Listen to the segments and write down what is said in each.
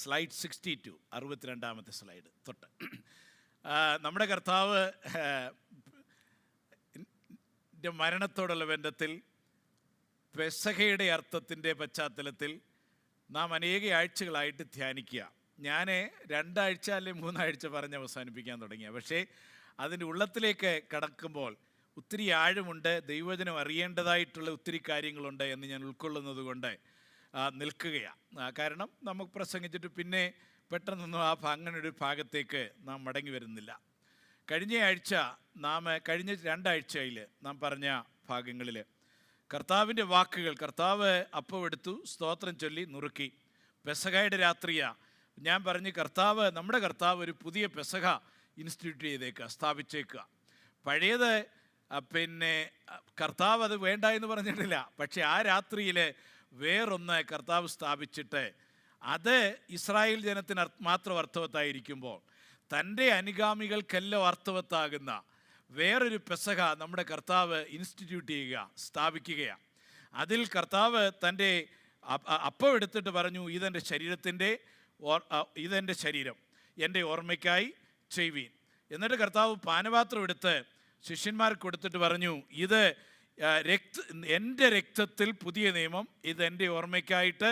Slide 62, 62-ാമത്തെ slide തൊട്ട്. നമ്മുടെ കർത്താവ് മരണത്തോടുള്ള ബന്ധത്തിൽ പെസഹയുടെ അർത്ഥത്തിൻ്റെ പശ്ചാത്തലത്തിൽ നാം അനേക ആഴ്ചകളായിട്ട് ധ്യാനിക്കുക. ഞാൻ 2 ആഴ്ച അല്ലെങ്കിൽ 3 ആഴ്ച പറഞ്ഞ് അവസാനിപ്പിക്കാൻ തുടങ്ങിയ, പക്ഷേ അതിൻ്റെ ഉള്ളത്തിലേക്ക് കടക്കുമ്പോൾ ഒത്തിരി ആഴമുണ്ട്, ദൈവവചനം അറിയേണ്ടതായിട്ടുള്ള ഒത്തിരി കാര്യങ്ങളുണ്ട് എന്ന് ഞാൻ ഉൾക്കൊള്ളുന്നത് കൊണ്ട് നിൽക്കുകയാണ്. കാരണം നമുക്ക് പ്രസംഗിച്ചിട്ട് പിന്നെ പെട്ടെന്നൊന്നും അങ്ങനൊരു ഭാഗത്തേക്ക് നാം മടങ്ങി വരുന്നില്ല. കഴിഞ്ഞ 2 ആഴ്ചയിൽ നാം പറഞ്ഞ ഭാഗങ്ങളിൽ കർത്താവിൻ്റെ വാക്കുകൾ, കർത്താവ് അപ്പം എടുത്തു, സ്തോത്രം ചൊല്ലി, നുറുക്കി. പെസഹയുടെ രാത്രിയാണ്. ഞാൻ പറഞ്ഞ് നമ്മുടെ കർത്താവ് ഒരു പുതിയ പെസഹ ഇൻസ്റ്റിറ്റ്യൂട്ട് ചെയ്തേക്കുക, സ്ഥാപിച്ചേക്കുക. പഴയത് പിന്നെ കർത്താവ് അത് വേണ്ട എന്ന് പറഞ്ഞിട്ടില്ല, പക്ഷേ ആ രാത്രിയിൽ വേറൊന്ന് കർത്താവ് സ്ഥാപിച്ചിട്ട് അത് ഇസ്രായേൽ ജനത്തിന് മാത്രം അർത്ഥവത്തായിരിക്കുമ്പോൾ തൻ്റെ അനുഗാമികൾക്കെല്ലാം അർത്ഥവത്താകുന്ന വേറൊരു പെസഹ നമ്മുടെ കർത്താവ് ഇൻസ്റ്റിറ്റ്യൂട്ട് ചെയ്യുക, സ്ഥാപിക്കുകയാണ്. അതിൽ കർത്താവ് തൻ്റെ അപ്പം എടുത്തിട്ട് പറഞ്ഞു, ഇതെൻ്റെ ശരീരം, എൻ്റെ ഓർമ്മയ്ക്കായി ചെയ്യുവീൻ. എന്നിട്ട് കർത്താവ് പാനപാത്രം എടുത്ത് ശിഷ്യന്മാർക്ക് കൊടുത്തിട്ട് പറഞ്ഞു, ഇത് എൻ്റെ രക്തത്തിൽ പുതിയ നിയമം, ഇതെൻ്റെ ഓർമ്മയ്ക്കായിട്ട്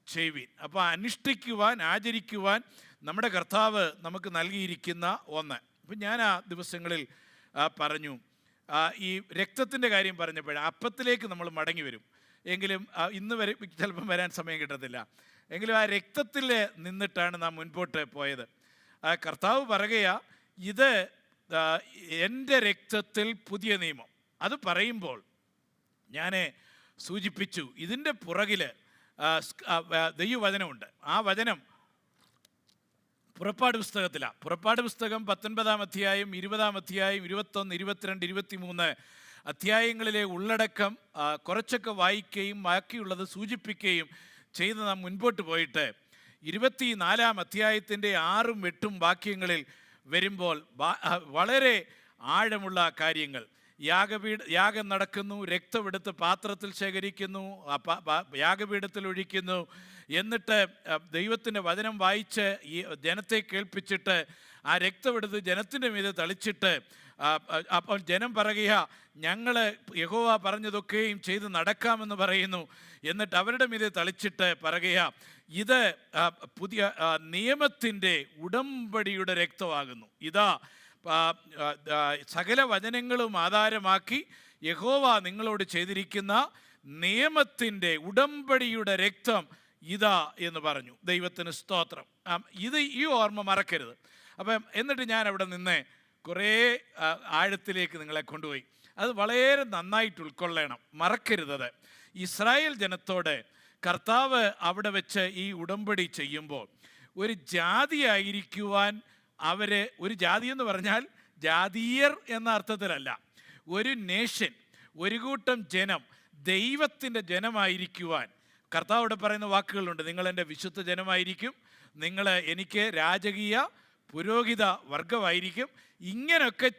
ചെയ്യുവീൻ. അപ്പോൾ അനുഷ്ഠിക്കുവാൻ, ആചരിക്കുവാൻ നമ്മുടെ കർത്താവ് നമുക്ക് നൽകിയിരിക്കുന്ന ഒന്ന്. അപ്പം ഞാൻ ആ ദിവസങ്ങളിൽ പറഞ്ഞു, ഈ രക്തത്തിൻ്റെ കാര്യം പറഞ്ഞപ്പോഴേ അപ്പത്തിലേക്ക് നമ്മൾ മടങ്ങി വരും. എങ്കിലും ഇന്ന് വരെ ചിലപ്പം വരാൻ സമയം കിട്ടത്തില്ല. എങ്കിലും ആ രക്തത്തിൽ നിന്നിട്ടാണ് നാം മുൻപോട്ട് പോയത്. കർത്താവ് പറയുക, ഇത് എൻ്റെ രക്തത്തിൽ പുതിയ നിയമം. അത് പറയുമ്പോൾ ഞാൻ സൂചിപ്പിച്ചു, ഇതിൻ്റെ പുറകിൽ ദൈവവചനമുണ്ട്. ആ വചനം പുറപ്പാട് പുസ്തകത്തിലാണ്. പുറപ്പാട് പുസ്തകം 19-ാം അധ്യായം, 20-ാം അധ്യായം, 21, 22, 23 അധ്യായങ്ങളിലെ ഉള്ളടക്കം കുറച്ചൊക്കെ വായിക്കുകയും ബാക്കിയുള്ളത് സൂചിപ്പിക്കുകയും ചെയ്ത് നാം മുൻപോട്ട് പോയിട്ട് 24-ാം അധ്യായത്തിൻ്റെ 6ഉം 8ഉം വാക്യങ്ങളിൽ വരുമ്പോൾ വളരെ ആഴമുള്ള കാര്യങ്ങൾ. യാഗം നടക്കുന്നു, രക്തമെടുത്ത് പാത്രത്തിൽ ശേഖരിക്കുന്നു, യാഗപീഠത്തിൽ ഒഴിക്കുന്നു. എന്നിട്ട് ദൈവത്തിൻ്റെ വചനം വായിച്ച് ഈ ജനത്തെ കേൾപ്പിച്ചിട്ട് ആ രക്തമെടുത്ത് ജനത്തിൻ്റെ മീതെ തളിച്ചിട്ട് അപ്പോൾ ജനം പറയുക, ഞങ്ങൾ യഹോവ പറഞ്ഞതൊക്കെയും ചെയ്ത് നടക്കാമെന്ന് പറയുന്നു. എന്നിട്ട് അവരുടെ മീതെ തളിച്ചിട്ട് പറയുക, ഇത് പുതിയ നിയമത്തിൻ്റെ ഉടമ്പടിയുടെ രക്തമാകുന്നു. ഇതാ സകല വചനങ്ങളും ആധാരമാക്കി യഹോവ നിങ്ങളോട് ചെയ്തിരിക്കുന്ന നിയമത്തിൻ്റെ ഉടമ്പടിയുടെ രക്തം ഇതാ എന്ന് പറഞ്ഞു. ദൈവത്തിന് സ്തോത്രം. ഈ ഓർമ്മ മറക്കരുത്. അപ്പം എന്നിട്ട് ഞാൻ അവിടെ നിന്ന് കുറേ ആഴത്തിലേക്ക് നിങ്ങളെ കൊണ്ടുപോയി. അത് വളരെ നന്നായിട്ട് ഉൾക്കൊള്ളണം, മറക്കരുതത്. ഇസ്രായേൽ ജനത്തോട് കർത്താവ് അവിടെ വെച്ച് ഈ ഉടമ്പടി ചെയ്യുമ്പോൾ ഒരു ജാതിയായിരിക്കുവാൻ ഒരു ജാതി എന്ന് പറഞ്ഞാൽ ജാതീയർ എന്ന അർത്ഥത്തിലല്ല, ഒരു നേഷൻ, ഒരു കൂട്ടം ജനം, ദൈവത്തിൻ്റെ ജനമായിരിക്കുവാൻ കർത്താവോട് പറയുന്ന വാക്കുകളുണ്ട്. നിങ്ങൾ എൻ്റെ വിശുദ്ധ ജനമായിരിക്കും, നിങ്ങൾ എനിക്ക് രാജകീയ പുരോഹിത വർഗമായിരിക്കും. ഇങ്ങനെയൊക്കെ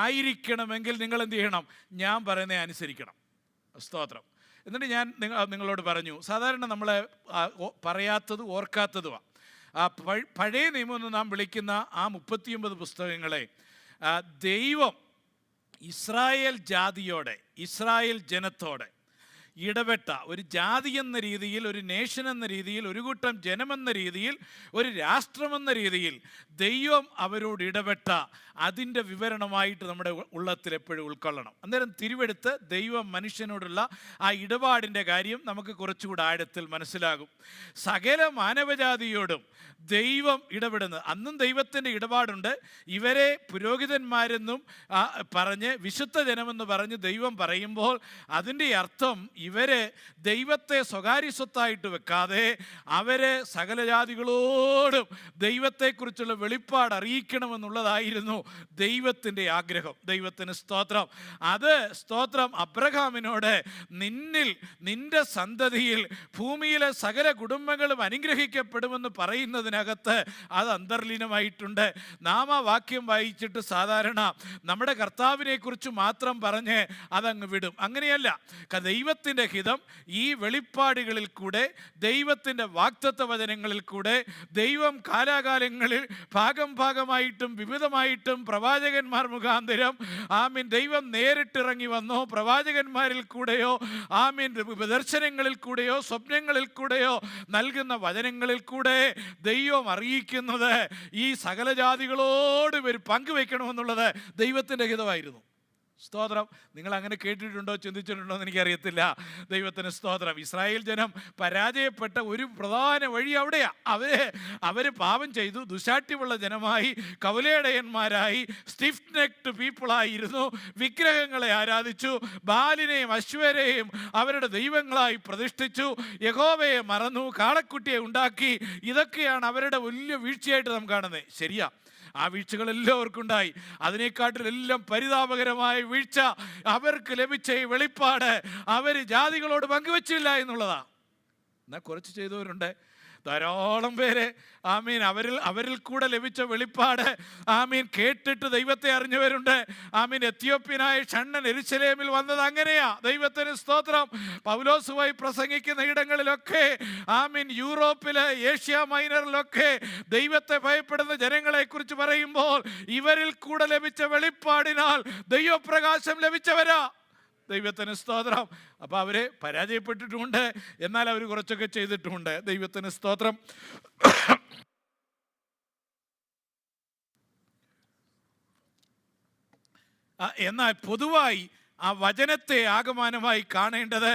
ആയിരിക്കണമെങ്കിൽ നിങ്ങൾ എന്ത് ചെയ്യണം? ഞാൻ പറയുന്നത് അനുസരിക്കണം. സ്തോത്രം. എന്നിട്ട് ഞാൻ നിങ്ങളോട് പറഞ്ഞു, സാധാരണ നമ്മൾ പറയാത്തതും ഓർക്കാത്തതുമാണ്. പഴയ നിയമം എന്ന് നാം വിളിക്കുന്ന ആ 39 പുസ്തകങ്ങളെ ദൈവം ഇസ്രായേൽ ജാതിയോടെ, ഇസ്രായേൽ ജനത്തോടെ ഇടപെട്ട ഒരു ജാതി എന്ന രീതിയിൽ, ഒരു നേഷൻ എന്ന രീതിയിൽ, ഒരു കൂട്ടം ജനമെന്ന രീതിയിൽ, ഒരു രാഷ്ട്രമെന്ന രീതിയിൽ ദൈവം അവരോട് ഇടപെട്ട അതിൻ്റെ വിവരണമായിട്ട് നമ്മുടെ ഉള്ളത്തിൽ എപ്പോഴും ഉൾക്കൊള്ളണം. അന്നേരം തിരുവെടുത്ത് ദൈവം മനുഷ്യനോടുള്ള ആ ഇടപാടിൻ്റെ കാര്യം നമുക്ക് കുറച്ചുകൂടെ ആഴത്തിൽ മനസ്സിലാകും. സകല മാനവജാതിയോടും ദൈവം ഇടപെടുന്നത്, അന്നും ദൈവത്തിൻ്റെ ഇടപാടുണ്ട്. ഇവരെ പുരോഹിതന്മാരെന്നും പറഞ്ഞ് വിശുദ്ധ ജനമെന്ന് പറഞ്ഞ് ദൈവം പറയുമ്പോൾ അതിൻ്റെ അർത്ഥം ഇവരെ ദൈവത്തെ സ്വകാര്യ സ്വത്തായിട്ട് വെക്കാതെ അവരെ സകല ജാതികളോടും ദൈവത്തെക്കുറിച്ചുള്ള വെളിപ്പാട് അറിയിക്കണമെന്നുള്ളതായിരുന്നു ദൈവത്തിൻ്റെ ആഗ്രഹം. ദൈവത്തിന് സ്തോത്രം. അത് സ്തോത്രം. അബ്രഹാമിനോട് നിന്റെ സന്തതിയിൽ ഭൂമിയിലെ സകല കുടുംബങ്ങളും അനുഗ്രഹിക്കപ്പെടുമെന്ന് പറയുന്ന പറയുന്നതിനകത്ത് അത് അന്തർലീനമായിട്ടുണ്ട്. നാം ആ വാക്യം വായിച്ചിട്ട് സാധാരണ നമ്മുടെ കർത്താവിനെ കുറിച്ച് മാത്രം പറഞ്ഞ് അതങ്ങ് വിടും. അങ്ങനെയല്ല. ദൈവത്തിൻ്റെ ഹിതം ഈ വെളിപ്പാടുകളിൽ കൂടെ, ദൈവത്തിൻ്റെ വാഗ്ദത്ത വചനങ്ങളിൽ കൂടെ, ദൈവം കാലാകാലങ്ങളിൽ ഭാഗമായിട്ടും വിവിധമായിട്ടും പ്രവാചകന്മാർ മുഖാന്തരം ദൈവം നേരിട്ടിറങ്ങി വന്നോ, പ്രവാചകന്മാരിൽ കൂടെയോ ദർശനങ്ങളിൽ കൂടെയോ സ്വപ്നങ്ങളിൽ കൂടെയോ നൽകുന്ന വചനങ്ങളിൽ കൂടെ ദൈവം അറിയിക്കുന്നത് ഈ സകല ജാതികളോട് ഇവർ പങ്കുവെക്കണമെന്നുള്ളത് ദൈവത്തിൻ്റെ ഹിതമായിരുന്നു. സ്തോത്രം. നിങ്ങൾ അങ്ങനെ കേട്ടിട്ടുണ്ടോ, ചിന്തിച്ചിട്ടുണ്ടോ എന്ന് എനിക്കറിയത്തില്ല. ദൈവത്തിന് സ്തോത്രം. ഇസ്രായേൽ ജനം പരാജയപ്പെട്ട ഒരു പ്രധാന വഴി അവിടെയാണ്. അവർ പാപം ചെയ്തു, ദുശാഠ്യമുള്ള ജനമായി, കവലേടയന്മാരായി, സ്റ്റിഫ് നെക്ഡ് പീപ്പിളായിരുന്നു, വിഗ്രഹങ്ങളെ ആരാധിച്ചു, ബാലിനെയും അശ്വരെയും അവരുടെ ദൈവങ്ങളായി പ്രതിഷ്ഠിച്ചു, യഹോവയെ മറന്നു, കാളക്കുട്ടിയെ ഉണ്ടാക്കി. ഇതൊക്കെയാണ് അവരുടെ വലിയ വീഴ്ചയായിട്ട് നാം കാണുന്നത്. ശരിയാ, ആ വീഴ്ചകളെല്ലാവർക്കുണ്ടായി. അതിനെക്കാട്ടിലെല്ലാം പരിതാപകരമായ വീഴ്ച അവർക്ക് ലഭിച്ച ഈ വെളിപ്പാട് അവർ ജാതികളോട് പങ്കുവച്ചില്ല എന്നുള്ളതാണ്. എന്നാൽ കുറച്ച് ചെയ്തവരുണ്ട്, ധാരാളം പേര് അവരിൽ കൂടെ ലഭിച്ച വെളിപ്പാട് കേട്ടിട്ട് ദൈവത്തെ അറിഞ്ഞവരുണ്ട്. എത്യോപ്യനായ ഷണ്ണൻ യെരൂശലേമിൽ വന്നത് അങ്ങനെയാ. ദൈവത്തിന് സ്തോത്രം. പൗലോസുമായി പ്രസംഗിക്കുന്ന ഇടങ്ങളിലൊക്കെ യൂറോപ്പിലെ ഏഷ്യ മൈനറിലൊക്കെ ദൈവത്തെ ഭയപ്പെടുന്ന ജനങ്ങളെ കുറിച്ച് പറയുമ്പോൾ ഇവരിൽ കൂടെ ലഭിച്ച വെളിപ്പാടിനാൽ ദൈവപ്രകാശം ലഭിച്ചവരാ. ദൈവത്തിന് സ്തോത്രം. അപ്പോൾ അവർ പരാജയപ്പെട്ടിട്ടുമുണ്ട്, എന്നാൽ അവർ കുറച്ചൊക്കെ ചെയ്തിട്ടുമുണ്ട്. ദൈവത്തിന് സ്തോത്രം. എന്നാൽ പൊതുവായി ആ വചനത്തെ ആകമാനമായി കാണേണ്ടത്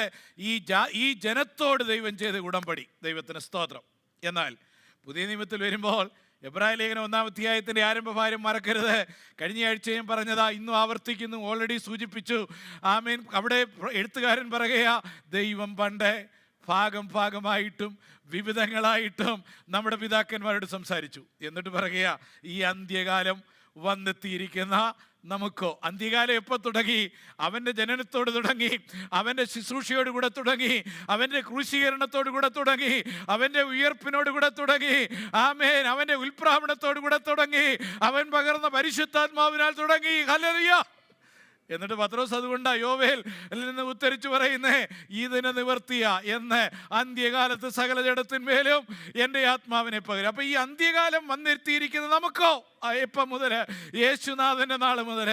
ഈ ജനത്തോട് ദൈവം ചെയ്ത ഉടമ്പടി. ദൈവത്തിന് സ്തോത്രം. എന്നാൽ പുതിയ നിയമത്തിൽ വരുമ്പോൾ എബ്രായ ലേഖനം 1-ാം അധ്യായത്തിൻ്റെ ആരംഭഭാരം മറക്കരുത്. കഴിഞ്ഞ ആഴ്ചയും പറഞ്ഞതാ, ഇന്നും ആവർത്തിക്കുന്നു, ഓൾറെഡി സൂചിപ്പിച്ചു. അവിടെ എഴുത്തുകാരൻ പറയുകയാ, ദൈവം പണ്ട് ഭാഗമായിട്ടും വിവിധങ്ങളായിട്ടും നമ്മുടെ പിതാക്കന്മാരോട് സംസാരിച്ചു. എന്നിട്ട് പറയുകയാ, ഈ അന്ത്യകാലം വന്നെത്തിയിരിക്കുന്ന നമുക്കോ. അന്ത്യകാലം എപ്പോൾ തുടങ്ങി? അവൻ്റെ ജനനത്തോട് തുടങ്ങി, അവൻ്റെ ശുശ്രൂഷയോട് കൂടെ തുടങ്ങി, അവൻ്റെ ക്രൂശീകരണത്തോട് കൂടെ തുടങ്ങി, അവൻ്റെ ഉയർപ്പിനോട് കൂടെ തുടങ്ങി, അവൻ്റെ ഉൽപ്രാവണത്തോട് കൂടെ തുടങ്ങി, അവൻ പകർന്ന പരിശുദ്ധാത്മാവിനാൽ തുടങ്ങി. ഹല്ലേലൂയ. എന്നിട്ട് പത്രോസ് അതുകൊണ്ടാ യോവേൽ നിന്ന് ഉത്തരിച്ചു പറയുന്നേ, ഇതിനെ നിവർത്തിയ എന്ന് അന്ത്യകാലത്ത് സകല ജഡത്തിന്മേലും എൻ്റെ ആത്മാവിനെ പകരും. അപ്പൊ ഈ അന്ത്യകാലം വന്നെത്തിയിരിക്കുന്നത് നമുക്കോ? എപ്പം മുതൽ? യേശുനാഥൻ്റെ നാൾ മുതൽ,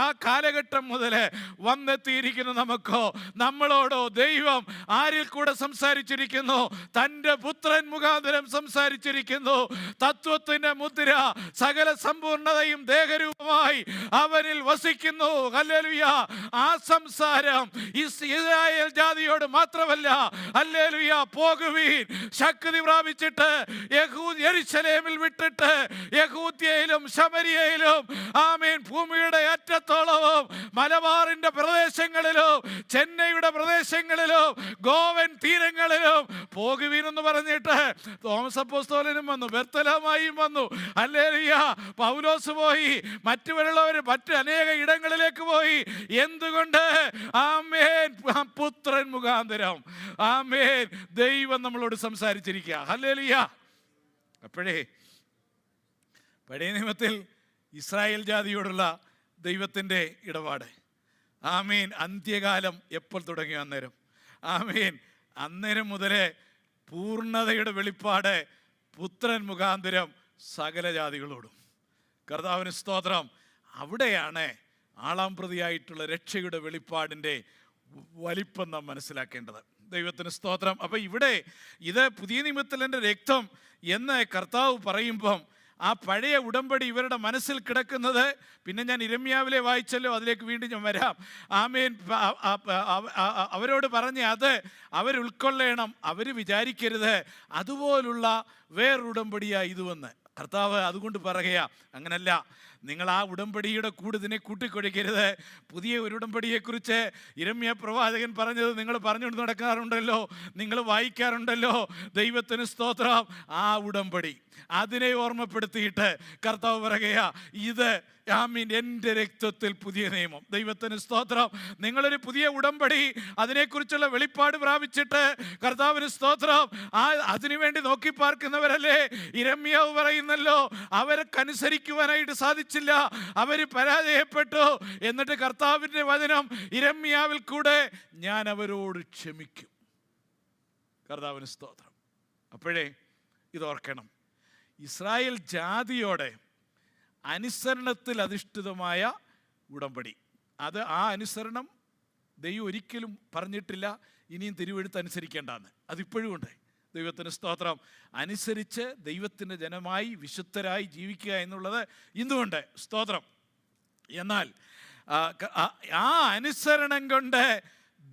ആ കാലഘട്ടം മുതൽ വന്നെത്തിയിരിക്കുന്നു നമുക്കോ? നമ്മളോടോ ദൈവം ആരിൽ കൂടെ സംസാരിച്ചിരിക്കുന്നു? തൻ്റെ പുത്രൻ മുഖാന്തരം സംസാരിച്ചിരിക്കുന്നു. തത്വത്തിൻ്റെ മുദ്ര, സകല സമ്പൂർണതയും ദേഹരൂപമായി അവനിൽ വസിക്കുന്നു. ഹല്ലേലൂയ. ആ സംസാരം ഇസ്രായേൽ ജാതിയോട് മാത്രമല്ല. ഹല്ലേലൂയ. പോകുവീൻ, ശക്തി പ്രാപിച്ചിട്ട് യെരൂശലേമിൽ വിട്ടിട്ട് യഹൂദ്യയിലും ശമരിയയിലും ഭൂമിയുടെ അറ്റത്തോളവും മലബാറിന്റെ പ്രദേശങ്ങളിലും ചെന്നൈയുടെ പ്രദേശങ്ങളിലും ഗോവൻ തീരങ്ങളിലും പോകുവീനെന്ന് പറഞ്ഞിട്ട് തോമസ് അപ്പോസ്തലനും വന്നു, ബെർത്തലമായും വന്നു. ഹല്ലേലൂയ. പൗലോസ് പോയി, മറ്റുള്ളവർ മറ്റ് അനേക ഇടങ്ങളിലേക്ക് പോയി. എന്തുകൊണ്ട്? പുത്രൻ മുഖാന്തരം ദൈവം നമ്മളോട് സംസാരിച്ചിരിക്കുക. ഹല്ലേലൂയ. അപ്പോഴേ പഴയ നിയമത്തിൽ ഇസ്രായേൽ ജാതിയോടുള്ള ദൈവത്തിൻ്റെ ഇടപാട്, അന്ത്യകാലം എപ്പോൾ തുടങ്ങി? അന്നേരം മുതലേ പൂർണ്ണതയുടെ വെളിപ്പാട് പുത്രൻ മുഖാന്തരം സകല ജാതികളോടും. കർത്താവിന് സ്തോത്രം. അവിടെയാണ് ആളാം പ്രതിയായിട്ടുള്ള രക്ഷയുടെ വെളിപ്പാടിൻ്റെ വലിപ്പം നാം മനസ്സിലാക്കേണ്ടത്. ദൈവത്തിന് സ്തോത്രം. അപ്പം ഇവിടെ ഇത് പുതിയ നിയമത്തിലെ രക്തം എന്ന് കർത്താവ് പറയുമ്പം ആ പഴയ ഉടമ്പടി ഇവരുടെ മനസ്സിൽ കിടക്കുന്നത്, പിന്നെ ഞാൻ ഇരമ്യാവിലെ വായിച്ചല്ലോ, അതിലേക്ക് വീണ്ടും ഞാൻ വരാം. അവരോട് പറഞ്ഞ് അത് അവരുൾക്കൊള്ളണം, അവർ വിചാരിക്കരുത് അതുപോലുള്ള വേറൊരുടമ്പടിയാ ഇതുവെന്ന്. കർത്താവ് അതുകൊണ്ട് പറയുക, അങ്ങനല്ല, നിങ്ങൾ ആ ഉടമ്പടിയുടെ കൂടെ ഇതിനെ കൂട്ടിക്കൊഴിക്കരുത്. പുതിയ ഒരു ഉടമ്പടിയെക്കുറിച്ച് യിരെമ്യാ പ്രവാചകൻ പറഞ്ഞത് നിങ്ങൾ പറഞ്ഞുകൊണ്ട് നടക്കാറുണ്ടല്ലോ, നിങ്ങൾ വായിക്കാറുണ്ടല്ലോ. ദൈവത്തിന് സ്തോത്രം. ആ ഉടമ്പടി അതിനെ ഓർമ്മപ്പെടുത്തിയിട്ട് കർത്താവ് പറയുകയാ, ഇത് എൻ്റെ രക്തത്തിൽ പുതിയ നിയമം. ദൈവത്തിന് സ്തോത്രം. നിങ്ങളൊരു പുതിയ ഉടമ്പടി അതിനെക്കുറിച്ചുള്ള വെളിപ്പാട് പ്രാപിച്ചിട്ട് കർത്താവിന് സ്തോത്രം. അതിനുവേണ്ടി നോക്കി പാർക്കുന്നവരല്ലേ. യിരെമ്യാവ് പറയുന്നല്ലോ, അവർക്കനുസരിക്കുവാനായിട്ട് സാധിച്ചില്ല, അവർ പരാജയപ്പെട്ടു. എന്നിട്ട് കർത്താവിൻ്റെ വചനം യിരെമ്യാവിൽ കൂടെ, ഞാൻ അവരോട് ക്ഷമിക്കും. കർത്താവിന് സ്തോത്രം. അപ്പോഴേ ഇതോർക്കണം, ഇസ്രായേൽ ജാതിയോടെ അനുസരണത്തിൽ അധിഷ്ഠിതമായ ഉടമ്പടി. ആ അനുസരണം ദൈവം ഒരിക്കലും പറഞ്ഞിട്ടില്ല ഇനിയും തിരുവെഴുത്ത് അനുസരിക്കേണ്ടെന്ന്. അതിപ്പോഴും ഉണ്ട്. ദൈവത്തിന് സ്തോത്രം. അനുസരിച്ച് ദൈവത്തിൻ്റെ ജനമായി വിശുദ്ധരായി ജീവിക്കുക എന്നുള്ളത് ഇന്നുമുണ്ട്. സ്തോത്രം. എന്നാൽ ആ അനുസരണം കൊണ്ട്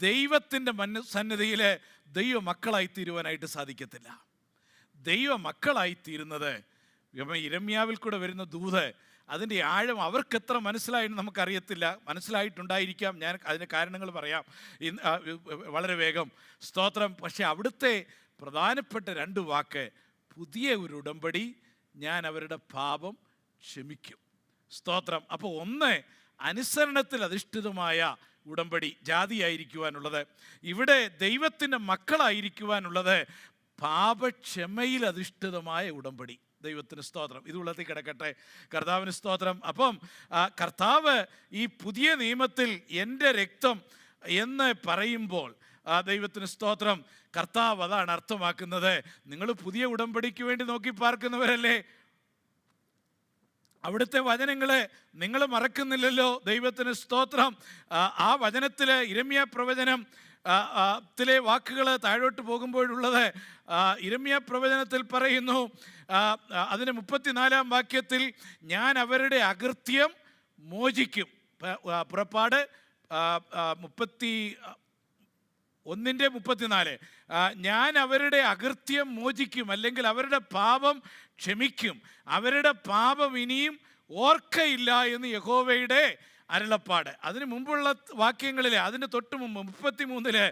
ദൈവത്തിൻ്റെ സന്നിധിയിൽ ദൈവ മക്കളായി തീരുവാനായിട്ട് സാധിക്കത്തില്ല. ദൈവ മക്കളായി തീരുന്നത് യിരെമ്യാവിൽ കൂടെ വരുന്ന ദൂത്, അതിൻ്റെ ആഴം അവർക്ക് എത്ര മനസ്സിലായെന്ന് നമുക്കറിയത്തില്ല. മനസ്സിലായിട്ടുണ്ടായിരിക്കാം. ഞാൻ അതിൻ്റെ കാരണങ്ങൾ പറയാം വളരെ വേഗം. സ്തോത്രം. പക്ഷെ അവിടുത്തെ പ്രധാനപ്പെട്ട 2 വാക്ക്, പുതിയ ഒരു ഉടമ്പടി, ഞാൻ അവരുടെ പാപം ക്ഷമിക്കും. സ്തോത്രം. അപ്പോൾ ഒന്ന്, അനുസരണത്തിൽ അധിഷ്ഠിതമായ ഉടമ്പടി ജാതിയായിരിക്കുവാനുള്ളത്. ഇവിടെ ദൈവത്തിൻ്റെ മക്കളായിരിക്കുവാനുള്ളത് പാപക്ഷമയിൽ അധിഷ്ഠിതമായ ഉടമ്പടി. ദൈവത്തിന് സ്തോത്രം. ഇത് ഉള്ളത്തിൽ കിടക്കട്ടെ. കർത്താവിന് സ്തോത്രം. അപ്പം കർത്താവ് ഈ പുതിയ നിയമത്തിൽ എൻ്റെ രക്തം എന്ന് പറയുമ്പോൾ ദൈവത്തിന് സ്തോത്രം, കർത്താവ് അതാണ് അർത്ഥമാക്കുന്നത്. നിങ്ങൾ പുതിയ ഉടമ്പടിക്ക് വേണ്ടി നോക്കി പാർക്കുന്നവരല്ലേ. അവിടുത്തെ വചനങ്ങളെ നിങ്ങൾ മറക്കുന്നില്ലല്ലോ. ദൈവത്തിന് സ്തോത്രം. ആ വചനത്തിൽ യിരെമ്യാ പ്രവചനം ത്തിലെ വാക്കുകൾ താഴോട്ട് പോകുമ്പോഴുള്ളത്, യിരെമ്യാ പ്രവചനത്തിൽ പറയുന്നു, അതിന് 34-ാം വാക്യത്തിൽ, ഞാൻ അവരുടെ അകൃത്യം മോചിക്കും. പുറപ്പാട് 31:34, ഞാൻ അവരുടെ അകൃത്യം മോചിക്കും, അല്ലെങ്കിൽ അവരുടെ പാപം ക്ഷമിക്കും, അവരുടെ പാപം ഇനിയും ഓർക്കയില്ല എന്ന് യഹോവയുടെ അരുളപ്പാട്. അതിന് മുമ്പുള്ള വാക്യങ്ങളിൽ, അതിന് തൊട്ട് മുമ്പ് 33,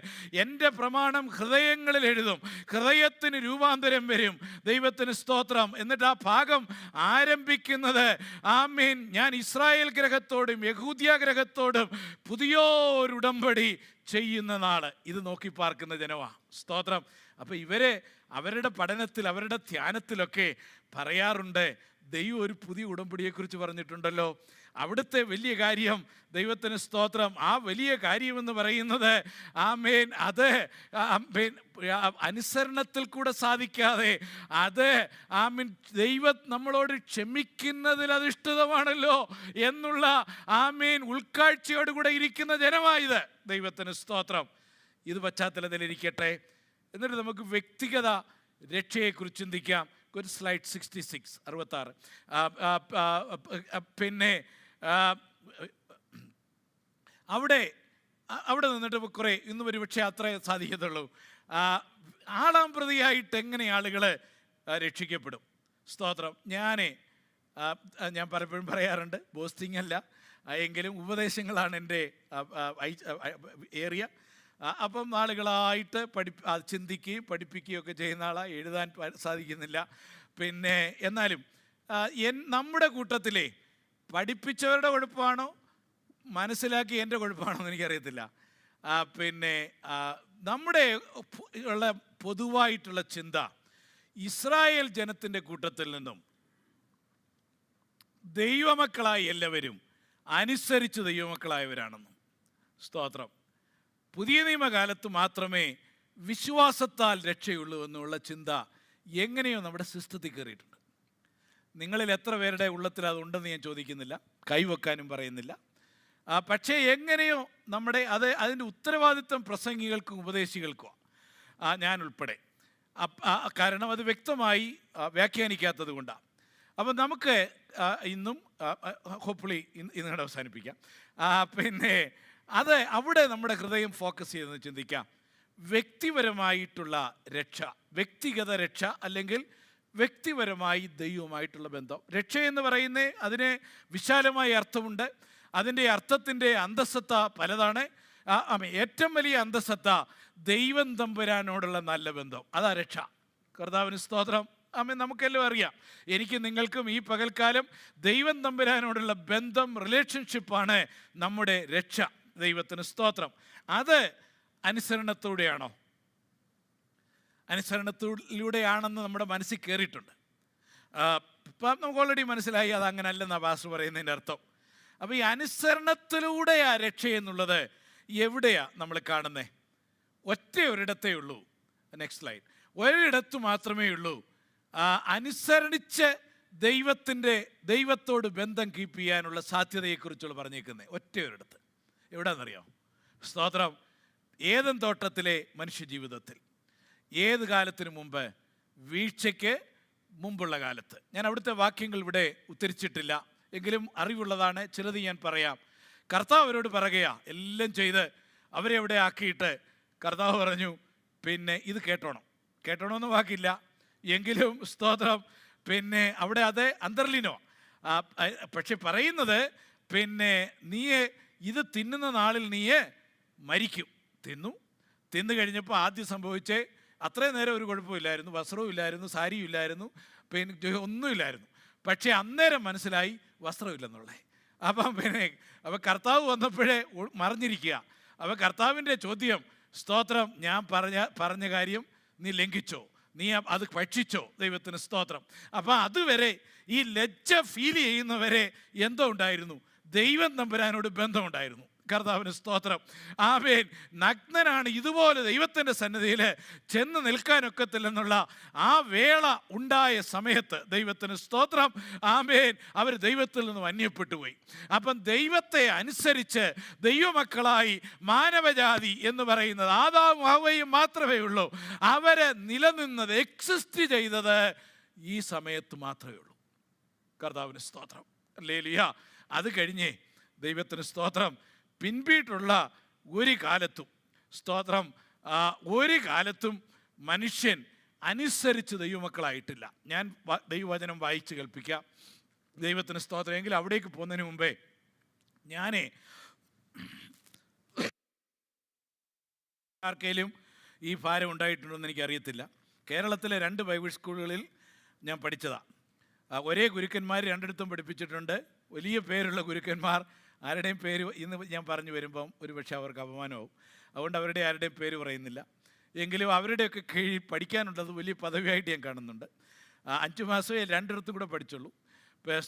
എൻ്റെ പ്രമാണം ഹൃദയങ്ങളിൽ എഴുതും, ഹൃദയത്തിന് രൂപാന്തരം വരും. ദൈവത്തിന് സ്തോത്രം. എന്നിട്ട് ആ ഭാഗം ആരംഭിക്കുന്നത്, ആമേൻ, ഞാൻ ഇസ്രായേൽ ഗ്രഹത്തോടും യഹൂദ്യ ഗ്രഹത്തോടും പുതിയൊരു ഉടമ്പടി ചെയ്യുന്ന നാള്. ഇത് നോക്കി പാർക്കുന്ന ജനമാണ്. സ്തോത്രം. അപ്പോൾ ഇവരെ അവരുടെ പഠനത്തിൽ, അവരുടെ ധ്യാനത്തിലൊക്കെ പറയാറുണ്ട്, ദൈവം ഒരു പുതിയ ഉടമ്പടിയെക്കുറിച്ച് പറഞ്ഞിട്ടുണ്ടല്ലോ. അവിടുത്തെ വലിയ കാര്യം, ദൈവത്തിന് സ്തോത്രം, ആ വലിയ കാര്യമെന്ന് പറയുന്നത്, ആമേൻ, അത് അനുസരണത്തിൽ കൂടെ സാധിക്കാതെ, അത് ആമേൻ ദൈവം നമ്മളോട് ക്ഷമിക്കുന്നതിൽ അധിഷ്ഠിതമാണല്ലോ എന്നുള്ള ആമേൻ ഉൾക്കാഴ്ചയോടുകൂടെ ഇരിക്കുന്ന ജനമായത്. ദൈവത്തിന് സ്തോത്രം. ഇത് പശ്ചാത്തലത്തിലിരിക്കട്ടെ. എന്നിട്ട് നമുക്ക് വ്യക്തിഗത രക്ഷയെക്കുറിച്ച് ചിന്തിക്കാം. ഒരു സ്ലൈഡ് 66. പിന്നെ അവിടെ നിന്നിട്ട് കുറേ, ഇന്നും ഒരു പക്ഷേ അത്രേ സാധിക്കത്തുള്ളൂ. ആളാം പ്രതിയായിട്ട് എങ്ങനെ ആളുകൾ രക്ഷിക്കപ്പെടും? സ്തോത്രം. ഞാൻ പലപ്പോഴും പറയാറുണ്ട്, ബോസ്റ്റിംഗ് അല്ല, എങ്കിലും ഉപദേശങ്ങളാണ് എൻ്റെ ഏരിയ. അപ്പം ആളുകളായിട്ട് ചിന്തിക്കുകയും പഠിപ്പിക്കുകയും ഒക്കെ ചെയ്യുന്ന ആളാണ്. എഴുതാൻ സാധിക്കുന്നില്ല. പിന്നെ എന്നാലും നമ്മുടെ കൂട്ടത്തിലെ പഠിപ്പിച്ചവരുടെ കുഴപ്പമാണോ മനസ്സിലാക്കി എൻ്റെ കുഴപ്പമാണോ എന്ന് എനിക്കറിയത്തില്ല. പിന്നെ നമ്മുടെ ഉള്ള പൊതുവായിട്ടുള്ള ചിന്ത, ഇസ്രായേൽ ജനത്തിൻ്റെ കൂട്ടത്തിൽ നിന്നും ദൈവമക്കളായി എല്ലാവരും അനുസരിച്ച് ദൈവമക്കളായവരാണെന്നും. സ്തോത്രം. പുതിയ നിയമകാലത്ത് മാത്രമേ വിശ്വാസത്താൽ രക്ഷയുള്ളൂ എന്നുള്ള ചിന്ത എങ്ങനെയോ നമ്മുടെ സിസ്റ്റത്തിൽ കയറിയിട്ടുണ്ട്. നിങ്ങളിൽ എത്ര പേരുടെ ഉള്ളത്തിൽ അതുണ്ടെന്ന് ഞാൻ ചോദിക്കുന്നില്ല, കൈവെക്കാനും പറയുന്നില്ല. പക്ഷേ എങ്ങനെയോ അതിൻ്റെ ഉത്തരവാദിത്വം പ്രസംഗികൾക്കും ഉപദേശികൾക്കും, ഞാൻ ഉൾപ്പെടെ. കാരണം അത് വ്യക്തമായി വ്യാഖ്യാനിക്കാത്തത് കൊണ്ടാണ്. അപ്പം നമുക്ക് ഇന്നും ഹോപ്പ്ഫുള്ളി ഇന്നിവിടെ അവസാനിപ്പിക്കാം. പിന്നെ അവിടെ നമ്മുടെ ഹൃദയം ഫോക്കസ് ചെയ്തെന്ന് ചിന്തിക്കാം. വ്യക്തിപരമായിട്ടുള്ള രക്ഷ, വ്യക്തിഗത രക്ഷ അല്ലെങ്കിൽ വ്യക്തിപരമായി ദൈവവുമായിട്ടുള്ള ബന്ധം. രക്ഷയെന്ന് പറയുന്നേ അതിന് വിശാലമായ അർത്ഥമുണ്ട്. അതിൻ്റെ അർത്ഥത്തിൻ്റെ അന്തസ്സത്ത പലതാണ്. ഏറ്റവും വലിയ അന്തസ്സത്ത ദൈവം തമ്പുരാനോടുള്ള നല്ല ബന്ധം, അതാ രക്ഷ. കർത്താവിന് സ്തോത്രം. നമുക്കെല്ലാം അറിയാം, എനിക്ക് നിങ്ങൾക്കും ഈ പകൽക്കാലം ദൈവം തമ്പുരാനോടുള്ള ബന്ധം, റിലേഷൻഷിപ്പാണ് നമ്മുടെ രക്ഷ. ദൈവത്തിന് സ്തോത്രം. അത് അനുസരണത്തോടെയാണോ? അനുസരണത്തിലൂടെയാണെന്ന് നമ്മുടെ മനസ്സിൽ കയറിയിട്ടുണ്ട്. ഇപ്പം നമുക്ക് ഓൾറെഡി മനസ്സിലായി അത് അങ്ങനെ അല്ലെന്നാണ് പാസ്റ്റർ പറയുന്നതിൻ്റെ അർത്ഥം. അപ്പോൾ ഈ അനുസരണത്തിലൂടെയാ രക്ഷ എന്നുള്ളത് എവിടെയാണ് നമ്മൾ കാണുന്നത്? ഒറ്റ ഒരിടത്തേ ഉള്ളൂ. Next slide. ഒരിടത്ത് മാത്രമേ ഉള്ളൂ അനുസരിച്ച് ദൈവത്തോട് ബന്ധം കീപ്പ് ചെയ്യാനുള്ള സാധ്യതയെക്കുറിച്ചുള്ള പറഞ്ഞേക്കുന്നത്. ഒറ്റ ഒരിടത്ത്. എവിടെയാണെന്നറിയാം? സ്തോത്രം. ഏദൻ തോട്ടത്തിലെ മനുഷ്യ ജീവിതത്തിൽ. ഏത് കാലത്തിന് മുമ്പ്? വീഴ്ചയ്ക്ക് മുമ്പുള്ള കാലത്ത്. ഞാൻ അവിടുത്തെ വാക്യങ്ങൾ ഇവിടെ ഉദ്ധരിച്ചിട്ടില്ല, എങ്കിലും അറിവുള്ളതാണ്, ചിലത് ഞാൻ പറയാം. കർത്താവ് അവരോട് പറയുകയാ, എല്ലാം ചെയ്ത് അവരെ അവിടെ ആക്കിയിട്ട് കർത്താവ് പറഞ്ഞു, പിന്നെ ഇത് കേട്ടോണമെന്ന് വാക്കില്ല, എങ്കിലും സ്തോത്രം, പിന്നെ അവിടെ അത് അന്തർലീനോ. പക്ഷെ പറയുന്നത്, പിന്നെ നീ ഇത് തിന്നുന്ന നാളിൽ നീ മരിക്കും. തിന്നു കഴിഞ്ഞപ്പോൾ ആദ്യം സംഭവിച്ചേ, അത്രയും നേരം ഒരു കുഴപ്പമില്ലായിരുന്നു, വസ്ത്രവും ഇല്ലായിരുന്നു, സാരിയും ഇല്ലായിരുന്നു, പിന്നെ ഒന്നുമില്ലായിരുന്നു. പക്ഷേ അന്നേരം മനസ്സിലായി വസ്ത്രമില്ലെന്നുള്ളത്. അപ്പം കർത്താവ് വന്നപ്പോഴേ മറിഞ്ഞിരിക്കുക. അപ്പം കർത്താവിൻ്റെ ചോദ്യം, സ്തോത്രം, ഞാൻ പറഞ്ഞ കാര്യം നീ ലംഘിച്ചോ? നീ അത് ഭക്ഷിച്ചോ? ദൈവത്തിന് സ്തോത്രം. അപ്പം അതുവരെ ഈ ലജ്ജ ഫീൽ ചെയ്യുന്നവരെ എന്തോ ഉണ്ടായിരുന്നു? ദൈവം തമ്പുരാനോട് ബന്ധമുണ്ടായിരുന്നു. കർത്താവിന് സ്തോത്രം. ആമേൻ. നഗ്നനാണ്, ഇതുപോലെ ദൈവത്തിൻ്റെ സന്നിധിയിൽ ചെന്ന് നിൽക്കാനൊക്കത്തില്ലെന്നുള്ള ആ വേള ഉണ്ടായ സമയത്ത് ദൈവത്തിന് സ്തോത്രം, ആമേൻ, അവർ ദൈവത്തിൽ നിന്നും അന്യപ്പെട്ടു പോയി. അപ്പം ദൈവത്തെ അനുസരിച്ച് ദൈവമക്കളായി മാനവജാതി എന്ന് പറയുന്നത് ആദാമും ഹവ്വയും മാത്രമേ ഉള്ളൂ. അവരെ നിലനിന്നത്, എക്സിസ്റ്റ് ചെയ്തത് ഈ സമയത്ത് മാത്രമേ ഉള്ളൂ. കർത്താവിന് സ്തോത്രം. ഹല്ലേലൂയ. അത് കഴിഞ്ഞേ ദൈവത്തിന് സ്തോത്രം, പിൻപീട്ടുള്ള ഒരു കാലത്തും, സ്തോത്രം, ഒരു കാലത്തും മനുഷ്യൻ അനുസരിച്ച് ദൈവമക്കളായിട്ടില്ല. ഞാൻ ദൈവവചനം വായിച്ച് കേൾപ്പിക്കാം. ദൈവത്തിന് സ്തോത്രം. എങ്കിൽ അവിടേക്ക് പോകുന്നതിന് മുമ്പേ ആർക്കെങ്കിലും ഈ ഭാരം ഉണ്ടായിട്ടുണ്ടോയെന്ന് എനിക്കറിയത്തില്ല. കേരളത്തിലെ 2 ബൈബിൾ സ്കൂളുകളിൽ ഞാൻ പഠിച്ചതാണ്. ഒരേ ഗുരുക്കന്മാർ രണ്ടിടത്തും പഠിപ്പിച്ചിട്ടുണ്ട്. വലിയ പേരുള്ള ഗുരുക്കന്മാർ. ആരുടെയും പേര് ഇന്ന് ഞാൻ പറഞ്ഞു വരുമ്പം ഒരുപക്ഷെ അവർക്ക് അപമാനമാവും. അതുകൊണ്ട് അവരുടെ ആരുടെയും പേര് പറയുന്നില്ല. എങ്കിലും അവരുടെയൊക്കെ കീഴിൽ പഠിക്കാനുള്ളത് വലിയ പദവിയായിട്ട് ഞാൻ കാണുന്നുണ്ട്. 5 മാസമേ രണ്ടിടത്തും കൂടെ പഠിച്ചുള്ളൂ.